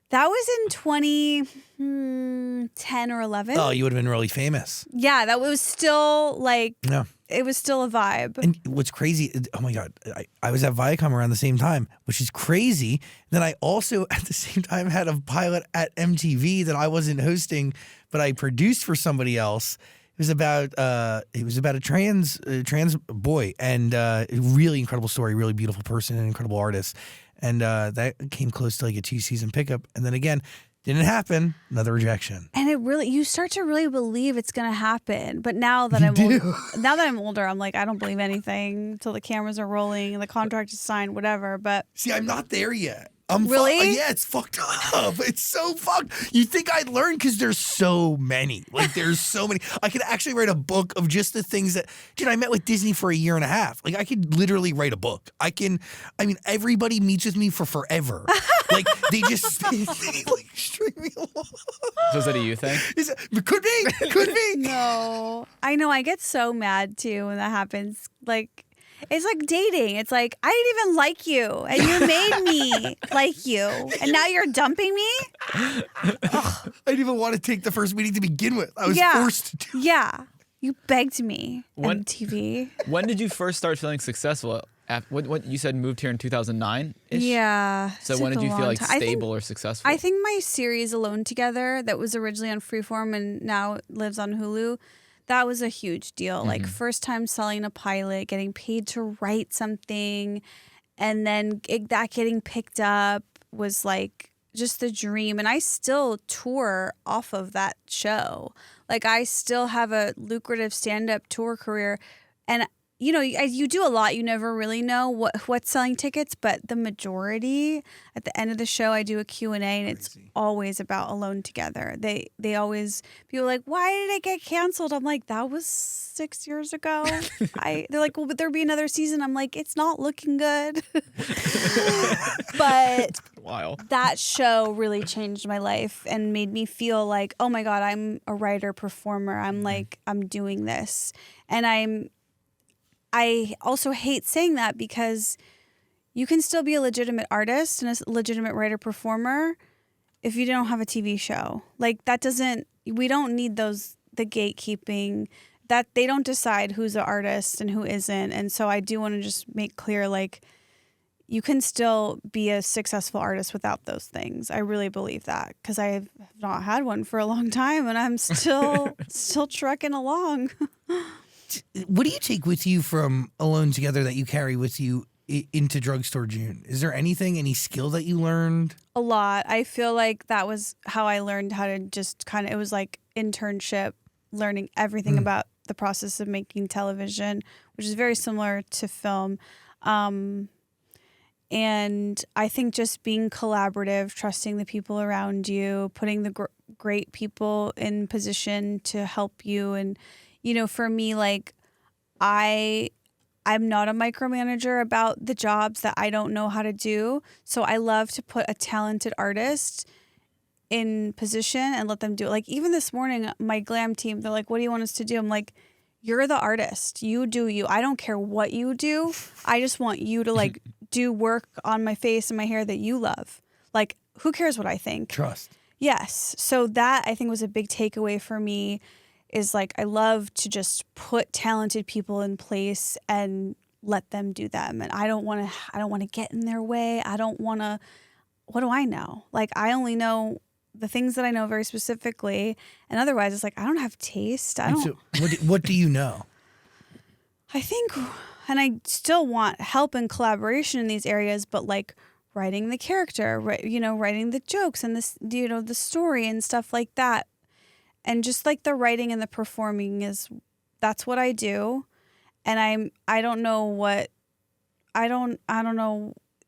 That was in 2010 or 11. Oh, you would have been really famous. Yeah, that was still like, No. it was still a vibe. And what's crazy, oh my God, I was at Viacom around the same time, which is crazy. Then I also, at the same time, had a pilot at MTV that I wasn't hosting, but I produced for somebody else. It was about a trans boy, and a really incredible story, really beautiful person, an incredible artist. And that came close to like a 2-season pickup. And then again, didn't happen. Another rejection. And it really, you start to really believe it's going to happen. But now that I'm older, I'm like, I don't believe anything until the cameras are rolling and the contract is signed, whatever. But see, I'm not there yet. I'm really? Yeah, it's fucked up. It's so fucked. You think I'd learn because there's so many. Like, there's so many. I could actually write a book of just the things that, dude, I met with Disney for 1.5 years. Like, I could literally write a book. Everybody meets with me for forever. Like, they just like string me along. So is that a you thing? Could be. Could be. no, I know. I get so mad too when that happens. Like, it's like dating. It's like, I didn't even like you, and you made me like you, and now you're dumping me? I didn't even want to take the first meeting to begin with. I was forced to do it. Yeah. You begged me on TV. When did you first start feeling successful? What you said moved here in 2009-ish? Yeah. So when did you feel like stable or successful? I think my series Alone Together that was originally on Freeform and now lives on Hulu, that was a huge deal. Mm-hmm. Like first time selling a pilot, getting paid to write something, and then that getting picked up was like just the dream. And I still tour off of that show. Like I still have a lucrative stand-up tour career. And you know, you do a lot. You never really know what's selling tickets, but the majority at the end of the show, I do a Q&A, and it's always about Alone Together. They always, people are like, why did it get canceled? I'm like, that was 6 years ago. They're like, well, but there'll be another season. I'm like, it's not looking good. But wow. That show really changed my life and made me feel like, oh my God, I'm a writer, performer. I'm like, I'm doing this. And I also hate saying that because you can still be a legitimate artist and a legitimate writer performer if you don't have a TV show. Like we don't need the gatekeeping, that they don't decide who's an artist and who isn't. And so I do want to just make clear, like, you can still be a successful artist without those things. I really believe that because I have not had one for a long time and I'm still trucking along. What do you take with you from Alone Together that you carry with you into Drugstore June? Is there any skill that you learned? A lot. I feel like that was how I learned how to just it was like internship, learning everything about the process of making television, which is very similar to film. And I think just being collaborative, trusting the people around you, putting the great people in position to help you. And you know, for me, like, I'm not a micromanager about the jobs that I don't know how to do. So I love to put a talented artist in position and let them do it. Like, even this morning, my glam team, they're like, what do you want us to do? I'm like, you're the artist. You do you. I don't care what you do. I just want you to, like, do work on my face and my hair that you love. Like, who cares what I think? Trust. Yes. So that I think was a big takeaway for me is like I love to just put talented people in place and let them do them. And I don't want to get in their way. I don't want to, what do I know? Like I only know the things that I know very specifically. And otherwise it's like, I don't have taste. I don't. So what do you know? I think, and I still want help and collaboration in these areas, but like writing the character, writing the jokes and this, the story and stuff like that. And just like the writing and the performing that's what I do. And I don't know,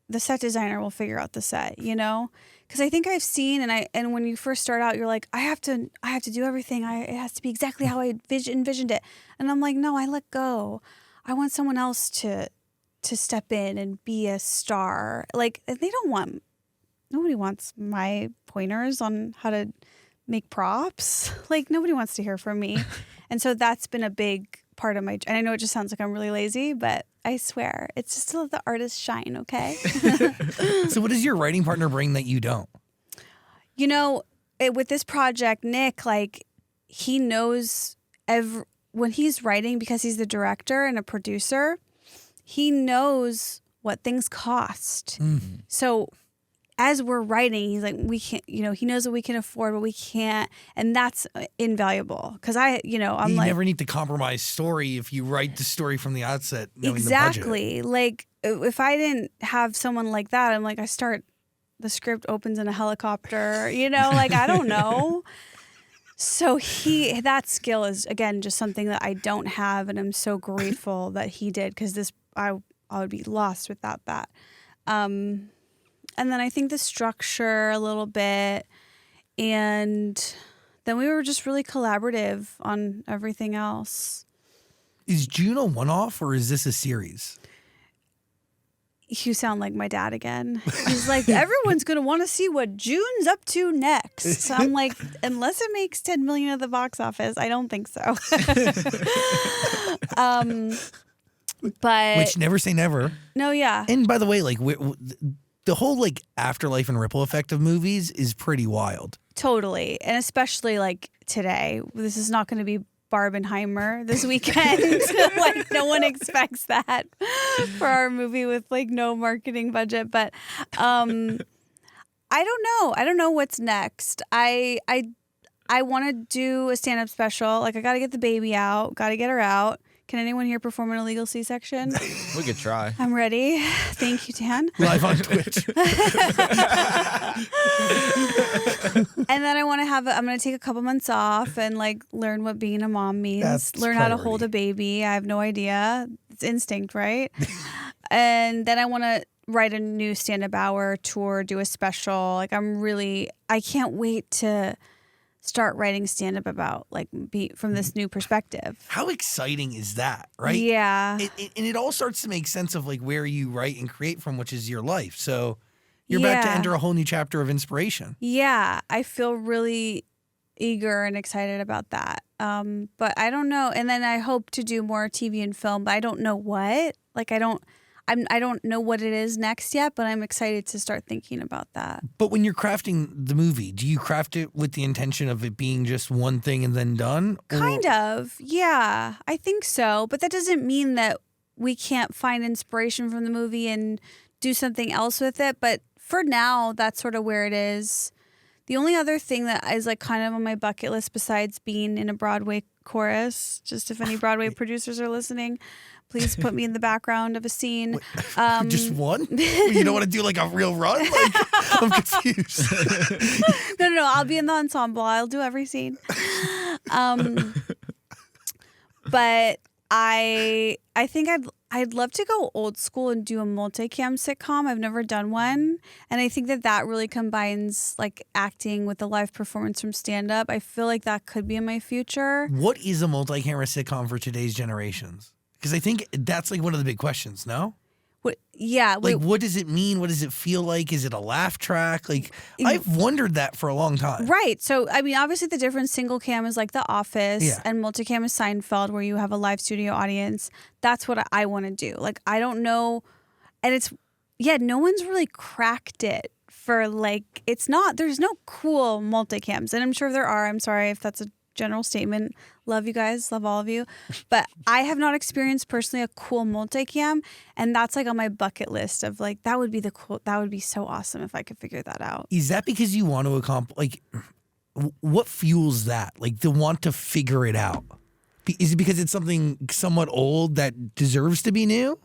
the set designer will figure out the set, because I think I've seen, and when you first start out, you're like, I have to do everything. It has to be exactly how I envisioned it. And I'm like, no, I let go. I want someone else to step in and be a star. Like nobody wants my pointers on how to make props. Like nobody wants to hear from me. And so that's been a big part of and I know it just sounds like I'm really lazy, but I swear it's just to let the artist shine. Okay. So what does your writing partner bring that you don't? With this project, Nick, like he knows when he's writing, because he's the director and a producer, he knows what things cost. Mm-hmm. So as we're writing, he's like, we can't, he knows what we can afford, but we can't. And that's invaluable. Because I'm you like. You never need to compromise story if you write the story from the outset, knowing exactly. the budget. Like, if I didn't have someone like that, I'm like, the script opens in a helicopter, like, I don't know. So that skill is, again, just something that I don't have. And I'm so grateful that he did, because I would be lost without that. And then I think the structure a little bit. And then we were just really collaborative on everything else. Is June a one-off or is this a series? You sound like my dad again. He's like, everyone's going to want to see what June's up to next. So I'm like, unless it makes 10 million at the box office, I don't think so. But which never say never. No, yeah. And by the way, like the whole like afterlife and ripple effect of movies is pretty wild. Totally. And especially like today, this is not going to be Barbenheimer this weekend. Like no one expects that for our movie with like no marketing budget. But I don't know. I don't know what's next. I want to do a stand-up special. Like I got to get the baby out. Got to get her out. Can anyone here perform an illegal C-section? We could try. I'm ready. Thank you, Dan. Live on Twitch. And then I'm going to take a couple months off and like learn what being a mom means. That's learn how to hold a baby. I have no idea. It's instinct, right? And then I want to write a new stand-up hour tour, do a special. Like I can't wait to start writing stand-up about like from this new perspective. How exciting is that, right? Yeah. And it all starts to make sense of like where you write and create from, which is your life. So you're about to enter a whole new chapter of inspiration. Yeah. I feel really eager and excited about that. But I don't know. And then I hope to do more TV and film, but I don't know what. Like I don't know what it is next yet, but I'm excited to start thinking about that. But when you're crafting the movie, do you craft it with the intention of it being just one thing and then done? Kind of. Yeah, I think so. But that doesn't mean that we can't find inspiration from the movie and do something else with it. But for now, that's sort of where it is. The only other thing that is like kind of on my bucket list besides being in a Broadway chorus, just if any Broadway producers are listening, please put me in the background of a scene. Just one? You don't want to do like a real run? Like, I'm confused. No. I'll be in the ensemble. I'll do every scene. But I think I'd love to go old school and do a multicam sitcom. I've never done one. And I think that really combines like acting with the live performance from stand-up. I feel like that could be in my future. What is a multi-camera sitcom for today's generations? Because I think that's like one of the big questions, no? Yeah. Like, what does it mean? What does it feel like? Is it a laugh track? Like, I've wondered that for a long time. Right. So, I mean, obviously the difference, single cam is like The Office and multicam is Seinfeld, where you have a live studio audience. That's what I want to do. Like, I don't know. And no one's really cracked it for like, there's no cool multicams. And I'm sure there are. I'm sorry if that's a general statement. Love you guys. Love all of you. But I have not experienced personally a cool multicam. And that's like on my bucket list of like, that would be so awesome if I could figure that out. Is that because you want to accomplish, like, what fuels that? Like the want to figure it out? Is it because it's something somewhat old that deserves to be new?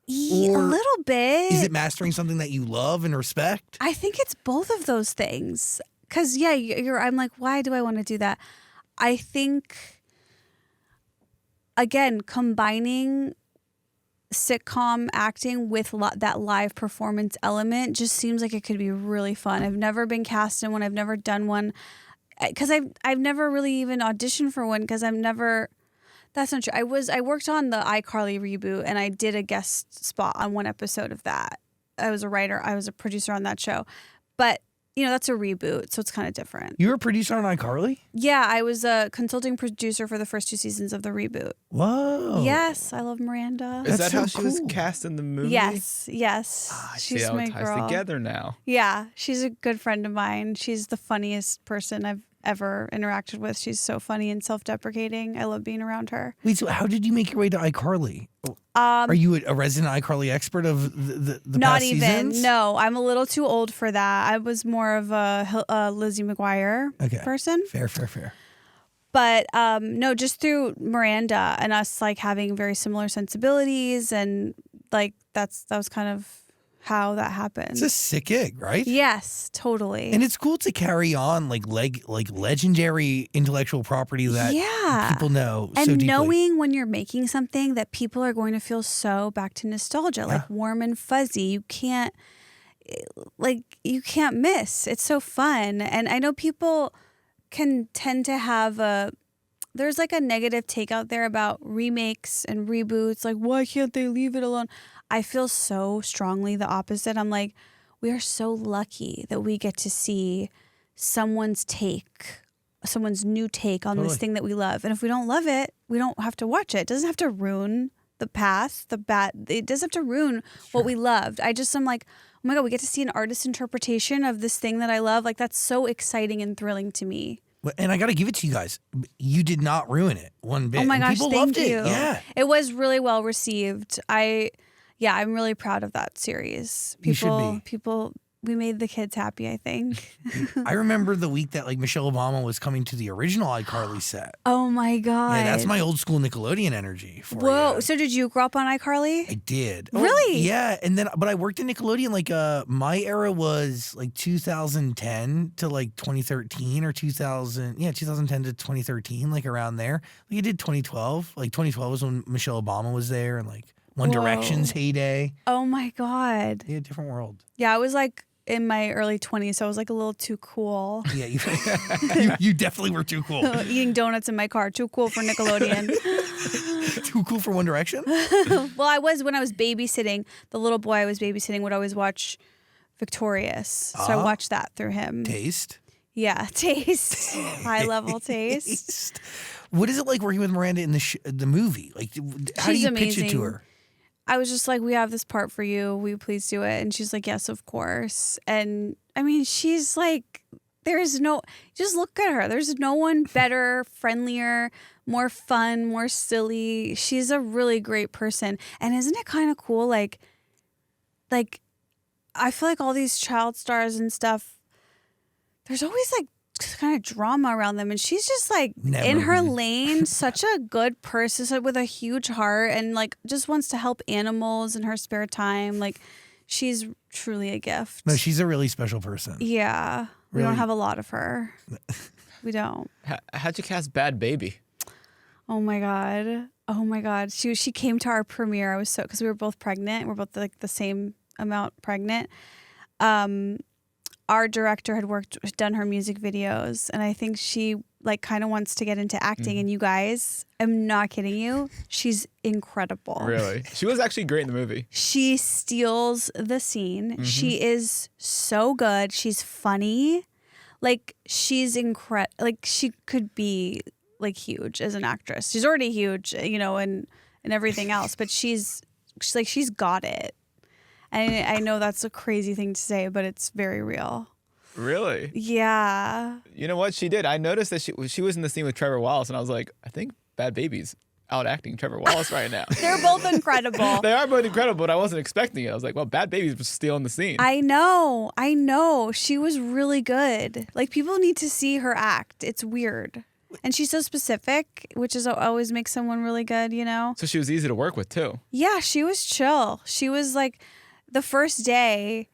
A little bit. Is it mastering something that you love and respect? I think it's both of those things. Because, yeah, I'm like, why do I want to do that? I think, again, combining sitcom acting with that live performance element just seems like it could be really fun. I've never been cast in one. I've never done one. Because I've never really even auditioned for one because that's not true. I worked on the iCarly reboot and I did a guest spot on one episode of that. I was a writer. I was a producer on that show. But, that's a reboot, so it's kind of different. You were a producer on iCarly? Yeah, I was a consulting producer for the first 2 seasons of the reboot. Whoa. Yes, I love Miranda. Is That's that how so she was cool. cast in the movie? Yes. I see She's how my it ties girl. together now. Yeah, she's a good friend of mine. She's the funniest person I've ever interacted with. She's so funny and self-deprecating. I love being around her. Wait, so how did you make your way to iCarly? Are you a resident iCarly expert of the Not past even. seasons? No, I'm a little too old for that. I was more of a Lizzie McGuire person. Fair. But no, just through Miranda and us like having very similar sensibilities and like that was kind of how that happened. It's a sick gig, right? Yes, totally. And it's cool to carry on like legendary intellectual property that people know and so deeply. knowing when you're making something that people are going to feel so back to nostalgia, like warm and fuzzy. You can't miss. It's so fun. And I know people can tend to have there's like a negative take out there about remakes and reboots. Like, why can't they leave it alone? I feel so strongly the opposite. I'm like, we are so lucky that we get to see someone's new take on this thing that we love. And if we don't love it, we don't have to watch it. It doesn't have to ruin the past, it doesn't have to ruin what we loved. I'm like, oh my God, we get to see an artist's interpretation of this thing that I love. Like, that's so exciting and thrilling to me. And I got to give it to you guys. You did not ruin it one bit. Oh my And gosh, people thank loved you. it. Yeah. It was really well received. I'm really proud of that series. You should be. People, we made the kids happy, I think. I remember the week that like Michelle Obama was coming to the original iCarly set. Oh my God. Yeah, that's my old school Nickelodeon energy for Whoa. you. So did you grow up on iCarly? I did. Really? Yeah. And then, but I worked in Nickelodeon. Like, my era was like 2010 to like 2013 or 2010 to 2013, like around there. Like I did 2012. Like 2012 was when Michelle Obama was there and like One Direction's heyday. Oh my God. Yeah, different world. Yeah, I was like in my early 20s, so I was like a little too cool. Yeah, you definitely were too cool. Eating donuts in my car. Too cool for Nickelodeon. Too cool for One Direction? Well, I was when I was babysitting. The little boy I was babysitting would always watch Victorious. So I watched that through him. Taste. Yeah, taste. High level taste. What is it like working with Miranda in the movie? Like, how do She's you pitch it to amazing. her? I was just like, we have this part for you. Will you please do it? And she's like, yes, of course. And I mean, she's like, just look at her. There's no one better, friendlier, more fun, more silly. She's a really great person. And isn't it kind of cool? Like, I feel like all these child stars and stuff, there's always like kind of drama around them, and she's just like Never in her really. lane, such a good person, so with a huge heart, and like just wants to help animals in her spare time. Like, she's truly a gift. No, she's a really special person. Yeah, we Really? don't have a lot of her. We don't. How'd you cast Bad Baby? Oh my god. She came to our premiere. I was so, because we were both pregnant. We're both like the same amount pregnant. Our director had done her music videos, and I think she like kind of wants to get into acting. And you guys, I'm not kidding you, she's incredible. Really? She was actually great in the movie. She steals the scene. She is so good. She's funny. Like, she's incredible. Like, she could be like huge as an actress. She's already huge, and everything else. But she's got it. And I know that's a crazy thing to say, but it's very real. Really? Yeah. You know what? She did. I noticed that she was in the scene with Trevor Wallace, and I was like, I think Bad Baby's out acting Trevor Wallace right now. They're both incredible. They are both incredible, but I wasn't expecting it. I was like, well, Bad Baby's was stealing the scene. I know. She was really good. Like, people need to see her act. It's weird. And she's so specific, which is always makes someone really good, you know? So she was easy to work with, too. Yeah, she was chill. She was like, the first day,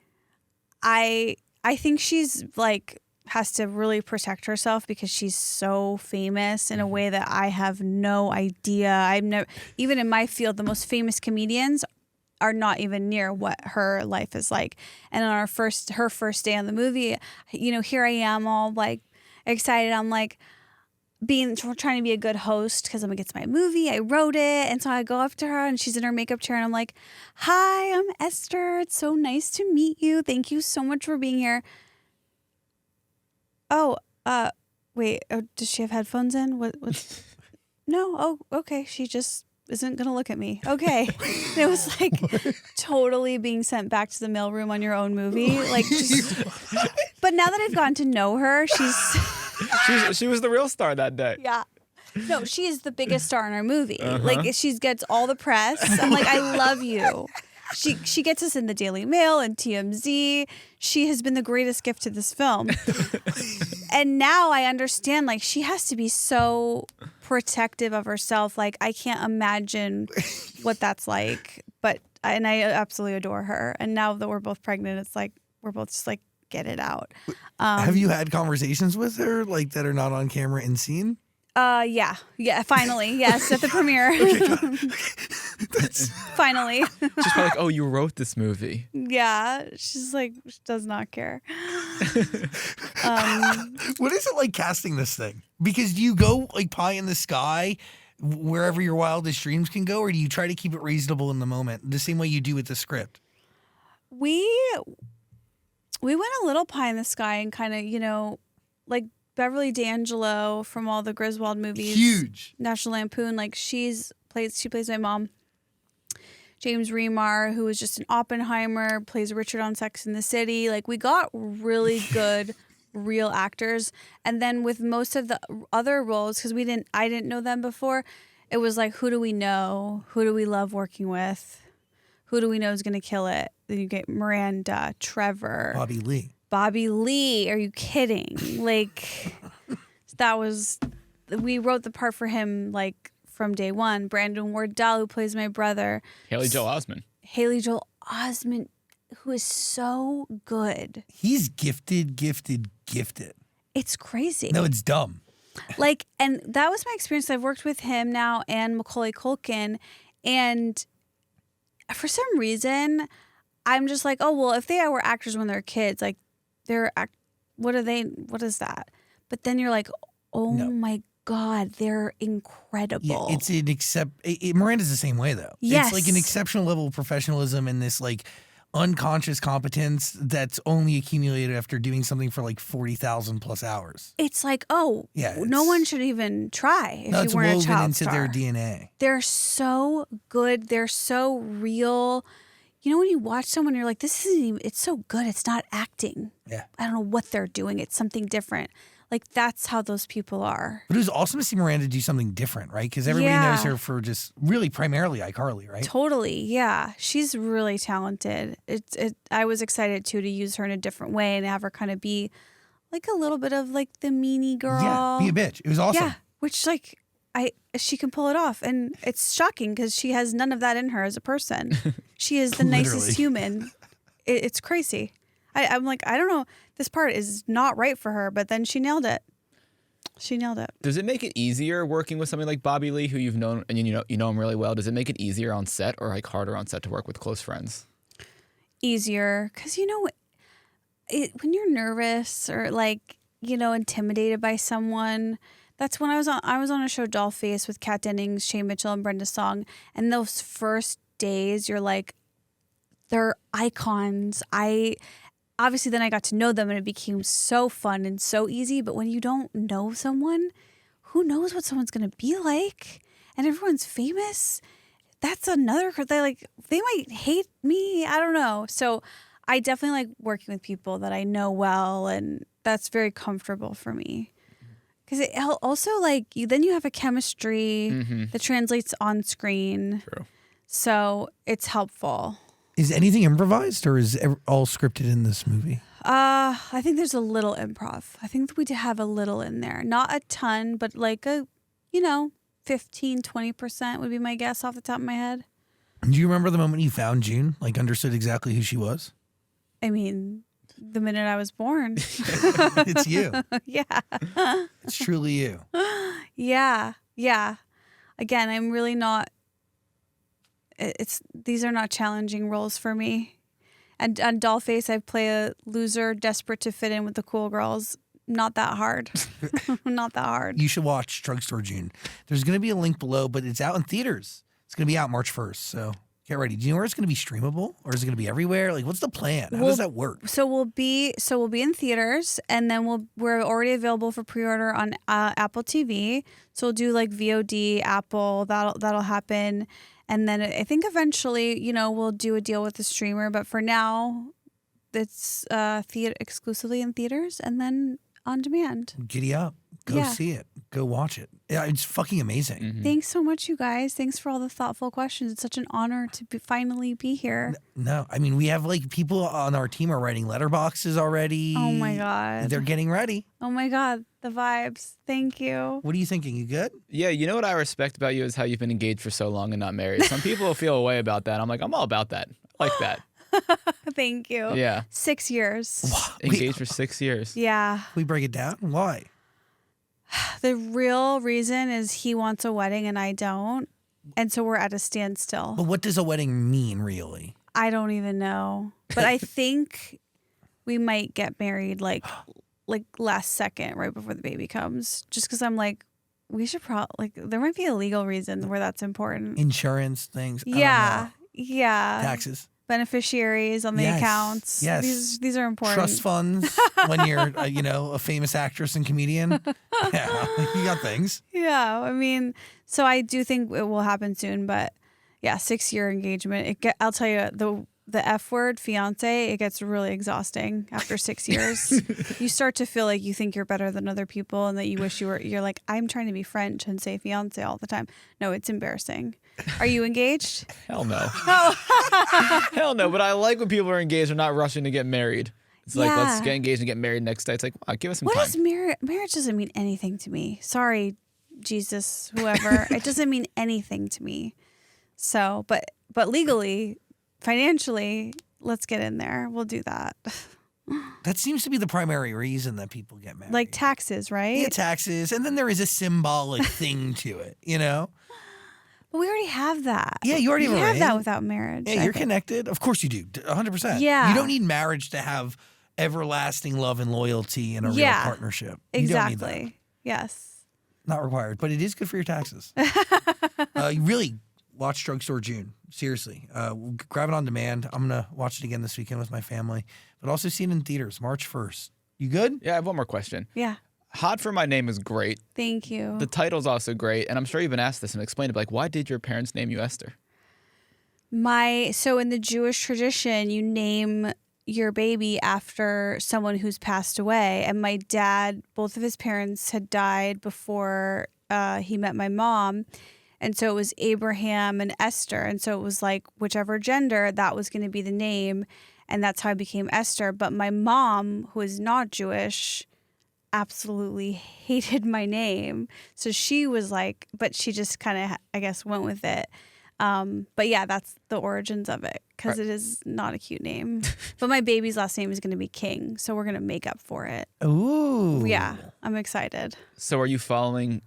I think she's like, has to really protect herself because she's so famous in a way that I have no idea. I've never, even in my field, the most famous comedians are not even near what her life is like. And on her first day on the movie, you know, here I am all like excited. I'm like trying to be a good host because I'm like, it's my movie. I wrote it. And so I go up to her and she's in her makeup chair and I'm like, hi, I'm Esther. It's so nice to meet you. Thank you so much for being here. Oh, wait, does she have headphones in? What? No. Oh, okay. She just isn't going to look at me. Okay. And it was like totally being sent back to the mailroom on your own movie. Like, but now that I've gotten to know her, she was the real star that day. yeah. No, she is the biggest star in our movie. Like, she gets all the press. I'm like, I love you. She gets us in the Daily Mail and TMZ. She has been the greatest gift to this film. And now I understand, like, she has to be so protective of herself. Like, I can't imagine what that's like. But I absolutely adore her. And now that we're both pregnant, it's like we're both just like, get it out. Have you had conversations with her like that are not on camera and seen? Yeah, finally, yes, at the premiere. Finally. She's probably like, oh, you wrote this movie. Yeah, she's like, she does not care. What is it like casting this thing? Because do you go like pie in the sky wherever your wildest dreams can go, or do you try to keep it reasonable in the moment, the same way you do with the script? We went a little pie in the sky and kind of, you know, like Beverly D'Angelo from all the Griswold movies. Huge. National Lampoon. Like, she plays my mom. James Remar, who was just an Oppenheimer, plays Richard on Sex and the City. Like, we got really good real actors. And then with most of the other roles, because I didn't know them before, it was like, who do we know? Who do we love working with? Who do we know is going to kill it? Then you get Miranda, Trevor. Bobby Lee. Are you kidding? Like, we wrote the part for him, like, from day one. Brandon Wardell, who plays my brother. Haley Joel Osment, who is so good. He's gifted. It's crazy. No, it's dumb. Like, and that was my experience. I've worked with him now and Macaulay Culkin. And for some reason, I'm just like, oh, well, if they were actors when they're kids, like, what is that? But then you're like, oh my God, they're incredible. Yeah, it's Miranda's the same way though. Yes. It's like an exceptional level of professionalism and this like unconscious competence that's only accumulated after doing something for like 40,000 plus hours. It's like, oh, yeah, no one should even try if it's you weren't a woven child into star. their DNA. They're so good. They're so real. You know, when you watch someone, you're like, this isn't even, it's so good. It's not acting. Yeah. I don't know what they're doing. It's something different. Like, that's how those people are. But it was awesome to see Miranda do something different, right? Because everybody knows her for just really primarily iCarly, right? Totally, yeah. She's really talented. I was excited, too, to use her in a different way and have her kind of be like a little bit of like the meanie girl. Yeah, be a bitch. It was awesome. Yeah, which like she can pull it off. And it's shocking because she has none of that in her as a person. She is the nicest human. It's crazy. I'm like, I don't know. This part is not right for her, but then she nailed it. Does it make it easier working with somebody like Bobby Lee, who you've known and you know him really well? Does it make it easier on set or like harder on set to work with close friends? Easier, because when you're nervous or like intimidated by someone. That's when I was on a show, Dollface, with Kat Dennings, Shay Mitchell, and Brenda Song, and those first days, you're like, they're icons. Obviously, then I got to know them and it became so fun and so easy. But when you don't know someone, who knows what someone's going to be like? And everyone's famous. that's another, they might hate me. I don't know. So I definitely like working with people that I know well, and that's very comfortable for me. Because it also then you have a chemistry that translates on screen. True. So it's helpful. Is anything improvised or is it all scripted in this movie? I think there's a little improv. I think we do have a little in there. Not a ton, but 15-20% would be my guess off the top of my head. Do you remember the moment you found June? Understood exactly who she was? I mean, the minute I was born. It's you. Yeah. It's truly you. Yeah. Yeah. Again, I'm really not. These are not challenging roles for me. And on Dollface, I play a loser desperate to fit in with the cool girls. Not that hard. Not that hard. You should watch Drugstore June. There's going to be a link below, but it's out in theaters. It's going to be out March 1st, so get ready. Do you know where it's going to be streamable, or is it going to be everywhere? What's the plan? How does that work? So we'll be in theaters, and then we're already available for pre-order on Apple TV. So we'll do VOD, Apple. That'll happen. And then I think eventually, we'll do a deal with the streamer. But for now, it's exclusively in theaters and then on demand. Giddy up. Go see it. Go watch it. Yeah, it's fucking amazing. Mm-hmm. Thanks so much, you guys. Thanks for all the thoughtful questions. It's such an honor to finally be here. No, I mean, we have people on our team are writing letterboxes already. Oh my God. They're getting ready. Oh my God. The vibes. Thank you. What are you thinking? You good? Yeah, you know what I respect about you is how you've been engaged for so long and not married. Some people feel a way about that. I'm like, I'm all about that. I like that. Thank you. Yeah. 6 years. Engaged for 6 years. Yeah. We break it down? Why? The real reason is he wants a wedding and I don't. And so we're at a standstill. But what does a wedding mean, really? I don't even know. But I think we might get married last second, right before the baby comes. Just because I'm we should probably, there might be a legal reason where that's important. Insurance things. Yeah. Yeah. Taxes. Beneficiaries on the accounts. Yes. These are important. Trust funds when you're, a famous actress and comedian. Yeah, you got things. Yeah. I mean, so I do think it will happen soon, but yeah, 6-year engagement. I'll tell you, the F word, fiance, it gets really exhausting after 6 years. You start to feel like you think you're better than other people and that you wish you're like, I'm trying to be French and say fiance all the time. No, it's embarrassing. Are you engaged? Hell no. Hell no, but I like when people are engaged and not rushing to get married. It's let's get engaged and get married next day. It's give us some time. What is marriage doesn't mean anything to me. Sorry, Jesus, whoever. It doesn't mean anything to me. So, but legally, financially, let's get in there. We'll do that. That seems to be the primary reason that people get married. Like taxes, right? Yeah, taxes. And then there is a symbolic thing to it, But we already have that. Yeah, you already have a have ring. that without marriage. Yeah, you're connected. Of course you do. 100%. Yeah. You don't need marriage to have everlasting love and loyalty in a real partnership. Exactly. You don't need that. Yes. Not required, but it is good for your taxes. You really watch Drugstore June. Seriously. Grab it on demand. I'm going to watch it again this weekend with my family, but also see it in theaters March 1st. You good? Yeah, I have one more question. Yeah. Hot for My Name is great. Thank you. The title's also great, and I'm sure you've been asked this and explained it. Why did your parents name you Esther? So in the Jewish tradition, you name your baby after someone who's passed away. And my dad, both of his parents had died before he met my mom. And so it was Abraham and Esther. And so it was whichever gender, that was going to be the name. And that's how I became Esther. But my mom, who is not Jewish, absolutely hated my name. So she was but she just kind of, I guess, went with it. But yeah, that's the origins of it because it is not a cute name. But my baby's last name is going to be King. So we're going to make up for it. Ooh. Yeah, I'm excited. So are you following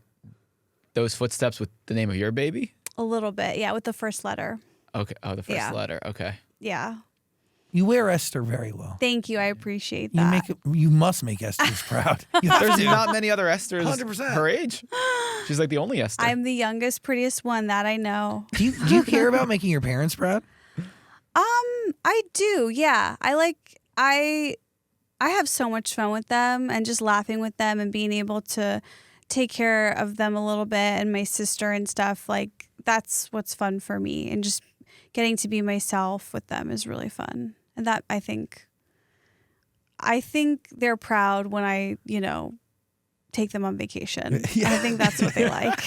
those footsteps with the name of your baby? A little bit. Yeah, with the first letter. Okay. Oh, the first letter. Okay. Yeah. You wear Esther very well. Thank you. I appreciate that. You must make Esther's proud. There's not many other Esthers 100%. her age. She's the only Esther. I'm the youngest, prettiest one, that I know. Do you care about making your parents proud? I do. Yeah. I have so much fun with them and just laughing with them and being able to take care of them a little bit and my sister and stuff. that's what's fun for me, and just getting to be myself with them is really fun. And that I think they're proud when I, take them on vacation. Yeah. I think that's what they like,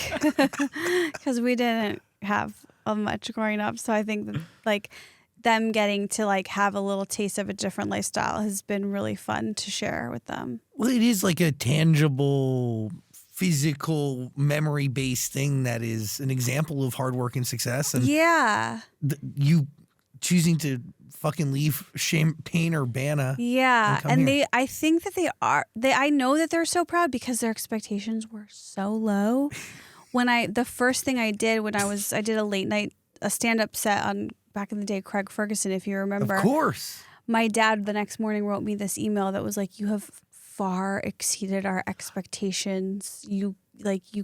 because we didn't have much growing up. So I think that, like, them getting to like have a little taste of a different lifestyle has been really fun to share with them. Well, it is like a tangible, physical, memory-based thing that is an example of hard work and success. And Yeah. You choosing to fucking leave Champaign Urbana. Yeah. And And I think that I know that they're so proud because their expectations were so low. The first thing I did when I did a late night, a stand-up set on back in the day, Craig Ferguson, if you remember. Of course. My dad the next morning wrote me this email that was like, "You have far exceeded our expectations. You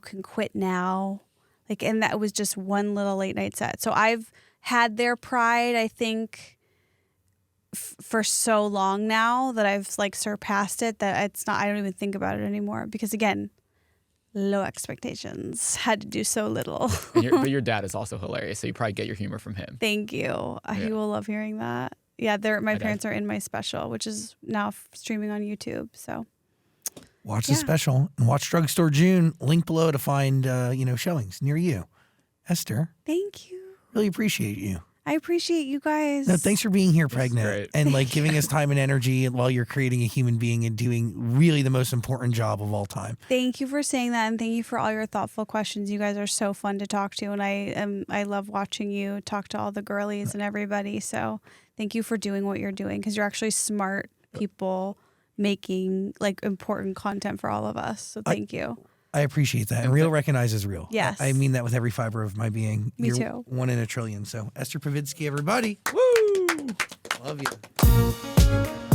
can quit now." Like, and that was just one little late night set. So I've had their pride, I think, for so long now that I've like surpassed it, that it's not, I don't even think about it anymore, because again, low expectations, had to do so little. But your dad is also hilarious, so you probably get your humor from him. Thank you. He will love hearing that. Yeah, my parents are in my special, which is now streaming on YouTube. So watch the special and watch Drugstore June. Link below to find showings near you. Esther, thank you. really appreciate you. I appreciate you guys. No, thanks for being here, Pregnant, and like giving us time and energy while you're creating a human being and doing really the most important job of all time. Thank you for saying that, and thank you for all your thoughtful questions. You guys are so fun to talk to, and I love watching you talk to all the girlies and everybody. So thank you for doing what you're doing, because you're actually smart people making like important content for all of us. So thank you. I appreciate that. And real recognizes real. Yes. I mean that with every fiber of my being. Me You're too. 1 in a trillion. So Esther Povitsky, everybody. Woo! Love you.